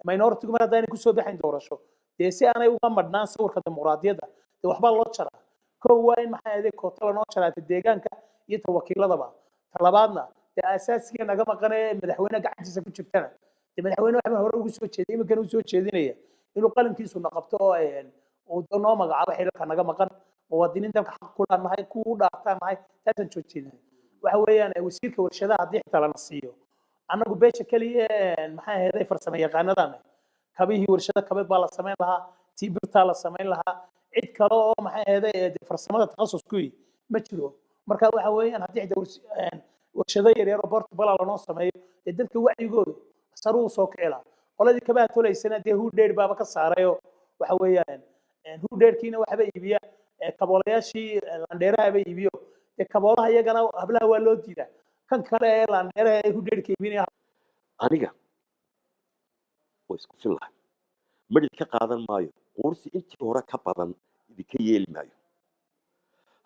minority-gu mar haddaanay kusoo baxayn doorasho dee si aanay uga madhnaan sawirka dimuqraadiyadda dee waxbaa loo jaraa kow waa in maxaa ahayd koota lanoo jaraata deegaanka iyo ta wakiiladaba ta labaadna dee asaasiga naga maqanee madaxweyne gacantiisa ku jirtana dee madaxweyne waxbaa hore ugu soo jeeday iminkan uu soo jeedinaya inuu qalinkiisuna qabto oo uu noo magacaabo xilalka naga maqan muwaadiniin dalka xaq ku leenahay kuwa u dhaartaan nahay taasaan joojinahay waxa weeyaan wasiirka warshadaha haddii xitaa lana siiyo annagu beesha keliya maxay ahayd farsamo yaqaanadan kabihii warshada kabeed baa la samayn lahaa tiibirtaa la samayn lahaa cid kale oo maxay ahayd farsamada takhasuskuy ma jiro marka waxa weeyaan haddii xitaa warshado yaryar oo Portugal lanoo sameeyo dadka wacyigooda saruu soo kicila qoladii kabaha toleysana dee hudheer baaba ka saarayo waxa weeyaan hudheerkiina waxba iibiya kaboolayaashii landheeraha bay iibiyo kaboolaha iyagana hablaha waa loo diidaa kan kale ee landheeraha ee hudheerka iibinaya aniga way isku fillahay madid ka qaadan maayo quursi intii hore ka badan idinka yeeli maayo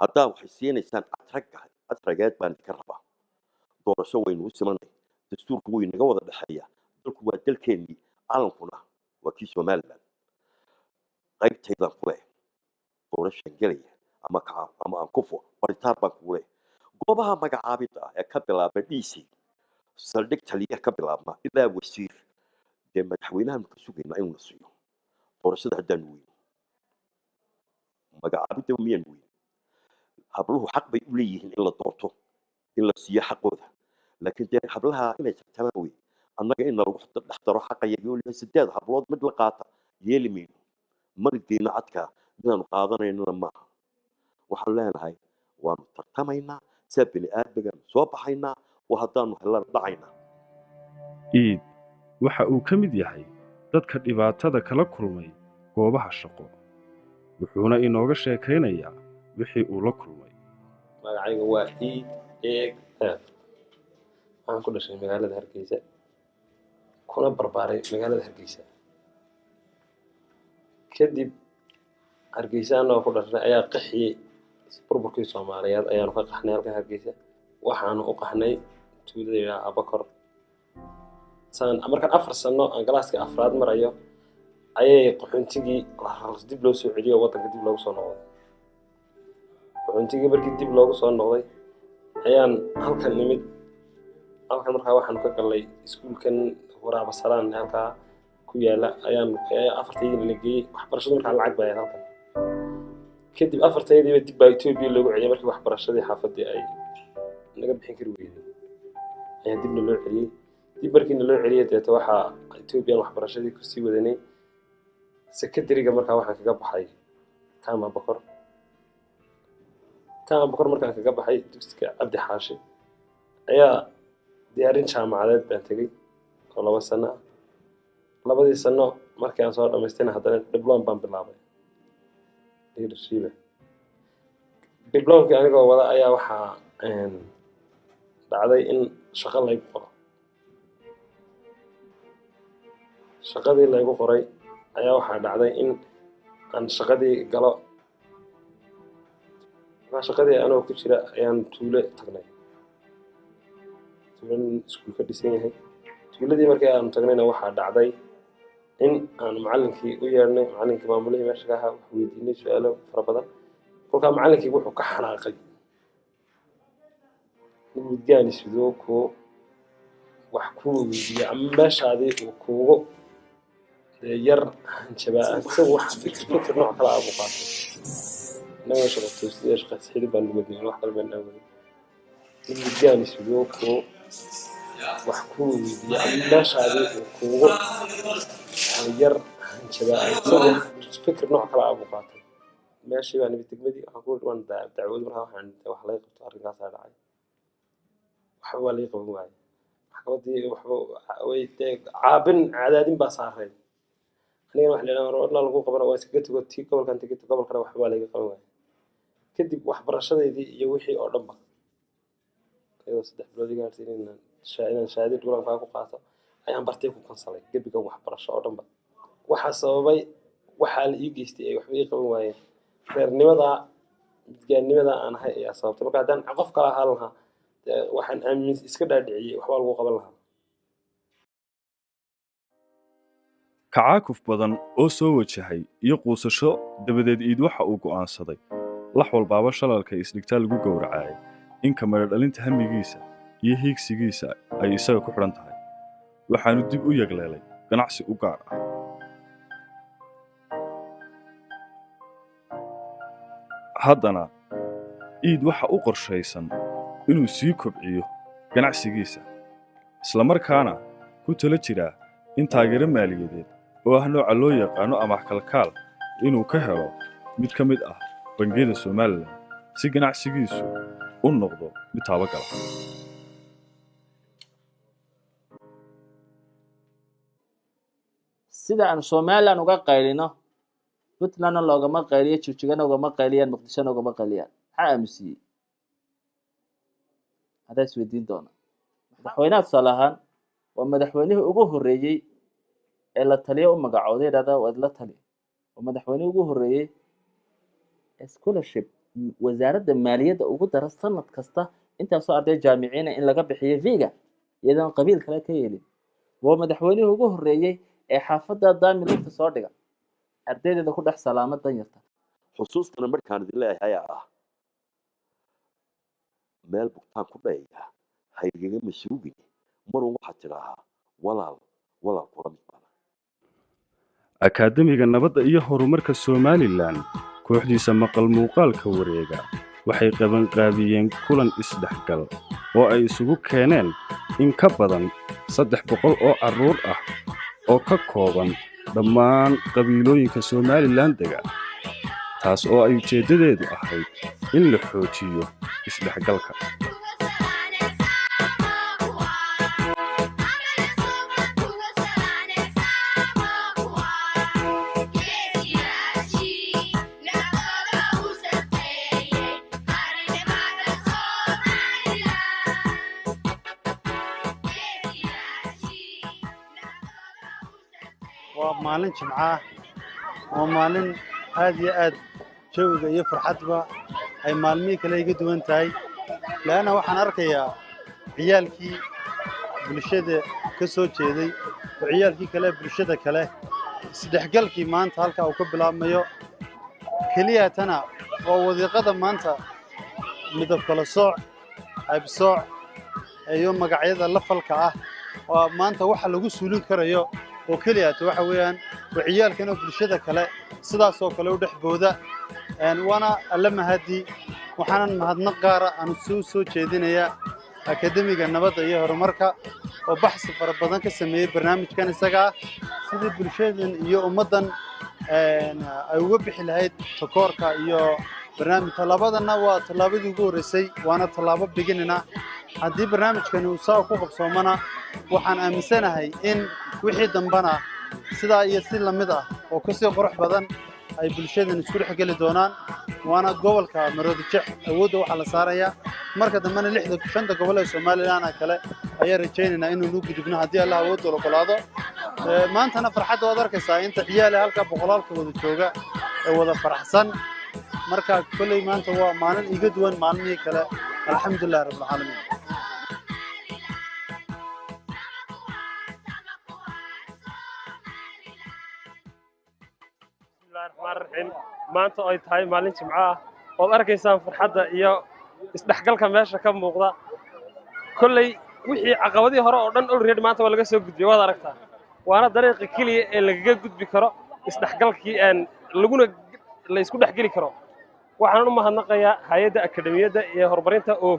haddaa waxay siinaysaan atrageed baan idinka rabaa doorasho waynu u simanay dastuurku wuu inaga wada dhexeeya dalku waa dalkeennii calankuna waa kii somaliland qaybtaydaan ku leh doorashaan gelaya ama kacaab ama aan kufo baritaan baan kugu leh goobaha magacaabidda ah ee ka bilaaba dc saldhig taliya ka bilaabma ilaa wasiir dee madaxweynahan ka sugaynaa inuu na siiyo doorashada haddaan weyn magacaabidda miyaan weyn habluhu xaq bay u leeyihiin in la doorto in la siiyo xaqooda laakiin dee hablaha inay tartamaan wey annaga in lagu dhex daro xaqayaga weliba 8 hablood mid la qaata yeeli mayno magdiina cadka midaanu qaadanaynana maaha waxaan leenahay waanu tartamaynaa saa bini aadmigan soo baxaynaa oo haddaanu helan dhacaynaa iid waxa uu ka mid yahay dadka dhibaatada kala kulmay goobaha shaqo wuxuuna inooga sheekaynayaa wixii uu la kulmay magacayga waa iid eeg waxaan ku dhashay magaalada hargeysa kuna barbaaray magaalada hargeysa kadib hargeysa anagoo ku dhashnay ayaa qaxiyey burburkii soomaaliyeed ayaanu ka qaxnay halkan hargeysa waxaanu u qaxnay tuulada abakor markaan 4 sano aan galaaska afraad marayo ayay qaxoontigii dib loo soo celiyo waddanka dib loogu soo noqday qaxoontigii markii dib loogu soo noqday ayaan halkan nimid halkan markaa waxaan ka galay iskuulkan waraaba salaan halkaa ku yaala ayaan afartaydii la geeyey waxbarashada markaa lacag baa halkan kadib afartaydiiba dib baa Itoobiya loogu celiyay markii waxbarashadii xaafadii ay naga bixin kari weyday ayaa dib loo celiyay dib markii loo celiyay deeto waxa Itoobiya waxbarashadii ku sii wadanay secondary-ga markaa waxaan kaga baxay Kama Bokor markaan kaga baxay dugsiga Cabdi Xaashi ayaa diyaarin jaamacadeed baan tagay oo 2 sano labadii sano markii aan soo dhamaystayna haddana diploma baan bilaabay leadership diplomkii anigoo wada ayaa waxaa dhacday in shaqo laygu qoro shaqadii laygu qoray ayaa waxaa dhacday in aan shaqadii galo shaqadii anoo ku jira ayaan tuulo tagnay tuulan iskuul ka dhisan yahay tuuladii markii aan tagnayna waxaa dhacday in aan macallinkii u yeernay macallinkii maamulihii meesha ka ahaa wax weydiinay su'aalo fara badan kolkaa macallinkii wuxuu ka xanaaqay in midgaani sidoo koo wax ku weydiiya ama meeshaadii uu kuugu yar hanjabaa isagu wax fikir nooc kale abu qaatay inaga shaqo sidii shaqo xidhi baan ugu wadnay wax kale baan aaway in midgaani sidoo koo wax ku weydiiya ama meeshaadii uu kuugu yar hanjabaa isagu fikir nooc kale abu qaatay meeshii baan nimid degmadii waxaan ku dhawaan dacwad markaa waxaan wax laga qabto arrinkaasaa dhacay waxba waa laga qaban waayay maxkamadii waxba way caabin cadaadin baa saaray anigana wax leeyahay warna lagu qabana waa iskaga tago tii gobolkan tagay gobolkana waxba waa laga qaban waayay kadib waxbarashadeedii iyo wixii oo dhanba iyadoo 3 bilood iga hartay inaan shahaado dulankaa ku qaato ayaan bartay ku kansalay gebiga waxbarasho oo dhanba waxaa sababay waxaa la ii geystay ay waxba ii qaban waayeen reernimada midgaannimada aan ahay ayaa sababtay marka haddaan qof kala ahaan lahaa waxaan aamin iska dhaadhiciyey waxbaa lagu qaban lahaa kacaakuf badan oo soo wajahay iyo quusasho dabadeed iid waxa uu go'aansaday lax walbaaba shalalka isdhigtaa lagu gowracayay in kamara dhalinta hamigiisa iyo hiigsigiisa ay isaga ku xidhan tahay waxaanu dib u yagleelay ganacsi u gaar ah haddana iid waxa u qorshaysan inuu sii kobciyo ganacsigiisa isla markaana ku tala jiraa in taageero maaliyadeed oo ah nooca loo yaqaano amaah kalkaal inuu ka helo mid ka mid ah bangiyada Somaliland si ganacsigiisu u noqdo mid taabagala. sida aan Somaliland uga qaylino Puntland loogama qayliyo Jigjiga ugama qayliyaan Muqdisho ugama qayliyaan maxaa aamusiyey hada isweydiin doona madaxweynaha Salahan waa madaxweynihii ugu horeeyay ee la taliyo u magacooday raada wad la tali waa madaxweynihii ugu horeeyay scholarship wasaaradda maaliyadda ugu dara sanad kasta intaasoo arday jaamiciin in laga bixiyo viga iyadoo qabiil kale ka yeelin waa madaxweynihii ugu horeeyay ee xaafadda daami lugta soo dhiga ardayda ku dhex salaamad dan yarta xusuustana markaan idin leeyahay meel bugtaan ku dhayaya haygaga masuugin marun waxaad tidhaahaa walaal kula mid bana akaademiga nabadda iyo horumarka Somaliland kooxdiisa maqal muuqaalka wareega waxay qabanqaabiyeen kulan isdhexgal oo ay isugu keeneen in ka badan 300 oo carruur ah oo ka kooban dhammaan qabiilooyinka Somaliland dega taas oo ay ujeedadeedu ahayd in la xoojiyo isdhexgalka maalin jimca oo maalin aad iyo aad jawiga iyo farxadba ay maalmihii kale iga duwan tahay laana waxaan arkayaa ciyaalkii bulshada ka soo jeeday oo ciyaalkii kale bulshada kale isdhexgalkii maanta halka uu ka bilaabmayo keliya tana oo wadiiqada maanta midab kala sooc aybsooc iyo magacyada la falka ah oo maanta waxa lagu suulin karayo oo kaliya waxa weeyaan waciyaalkana bulshada kale sidaas oo kale u dhaxbooda wana alla mahadi waxaan mahadnaq gaar ah aan soo jeedinaya akademiga nabadda iyo horumarka oo baxsi fara badan ka sameeyay barnaamijkan isaga sidii bulshadan iyo ummadan ay uga bixi lahayd takoorka iyo barnaamijka labadana waa talaabadii ugu horeysay waana talaabo biginina haddii barnaamijkan uu saa ku qabsoomana waxaan aaminsanahay in wixii dambana sidaa iyo si lamid ah oo ka sii qurux badan ay bulshadan isku dhex geli doonaan waana gobolka Maroodijeex awoodda waxa la saaraya marka dambana 65 gobol ee Somaliland kale ayaa rajaynaynaa inuu u gudubno haddii Allah awood u ogolaado maantana farxad wada arkaysaa inta ciyaal halka boqolaalka wada jooga ee wada faraxsan marka kulay maanta waa maalin iga duwan maalmihii kale alxamdulillah rabbil caalamiin maanta ay tahay maalin jimco ah oo arkaysaan farxadda iyo isdhexgalka meesha ka muuqda kullay wixii caqabadii hore oo dhan already maanta waa laga soo gudbiyay waad aragtaa waana dariiqa kaliya ee lagaga gudbi karo isdhexgalkii laguna la isku dhexgeli karo waxaan u mahadnaqayaa hay'adda akademiyadda iyo horumarinta oo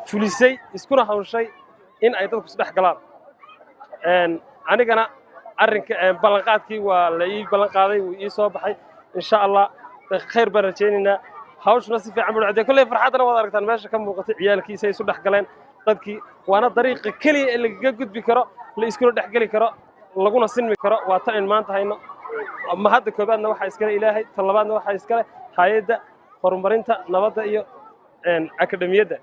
fulisay iskuna hawshay in ay dadku isdhex galaan anigana arrinka ballanqaadkii waa la ii ballan qaaday wuu ii soo baxay insha Allah khayr baan rajaynaynaa hawshuna si fiican buu dhacday kullay farxadana wada aragtaan meesha ka muuqatay ciyaalkiisa ay isu dhex galeen dadkii waana dariiqa kaliya ee lagaga gudbi karo la iskuna dhex gali karo laguna sinmi karo waa tan in maanta hayno ma hadda koobaadna waxa iskale ilaahay talabaadna waxa iskale hay'adda horumarinta nabadda iyo akademiyadda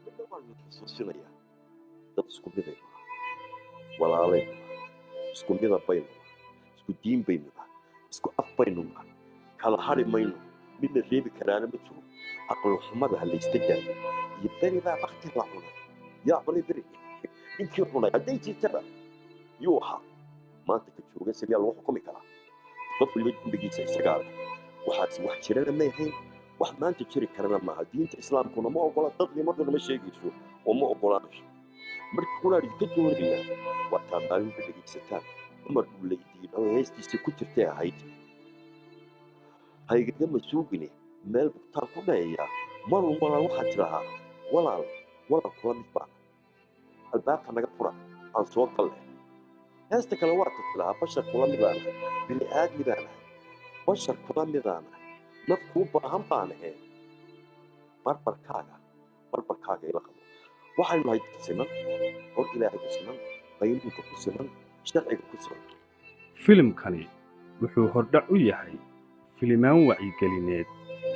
midna waan idin xusuusinayaa dad isku midaynu ah walaalaynu ah isku midab baynu ah isku diin baynu ah isku af baynu ah kala hari mayno midna reebi karaana ma jiro aqal xumada ha layska daayo iyo beri baa bakti la cunay yaa cunay beri ninkii cunay hadday jirtaba yuu ahaa maanta ka jooga sidee lagu xukumi karaa qof waliba dembigiisa isagaa leh waxaasi wax jirana ma ahayn wax maanta jiri karana maaha diinta islaamkuna ma ogola dadnimaduna ma sheegayso oo ma ogolaanayso marka kunaan idinka doonaynaa waa taa maalinka dhegaysataan cumar uu laydiin oo heestiisii ku jirtay ahayd haygaga masuugine meel bugtaan ku dhayayaa marun walaal waxaad tidhahaa walaal kula mid baana albaabka naga fura aan soo galle heesta kale waa tidhahaa bashar kula midaanahay bini aadmi baanahay bashar kula midaanahay naf kuu baahan baan ahayn barbarkaaga ila qabo waxaynu nahay dad siman hor ilaahay ku siman qaynuunka ku siman sharciga ku siman filimkani wuxuu hordhac u yahay filimaan wacyigelineed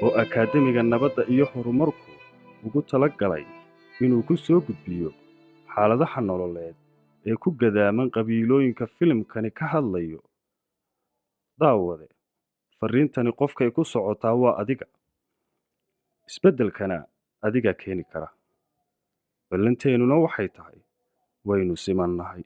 oo akaademiga nabadda iyo horumarku ugu tala galay inuu ku soo gudbiyo xaaladaha nololeed ee ku gadaaman qabiilooyinka filimkani ka hadlayo daawade fariintani qofkay ku socotaa waa adiga isbeddelkana adigaa keeni kara ballanteennuna waxay tahay waynu simannahay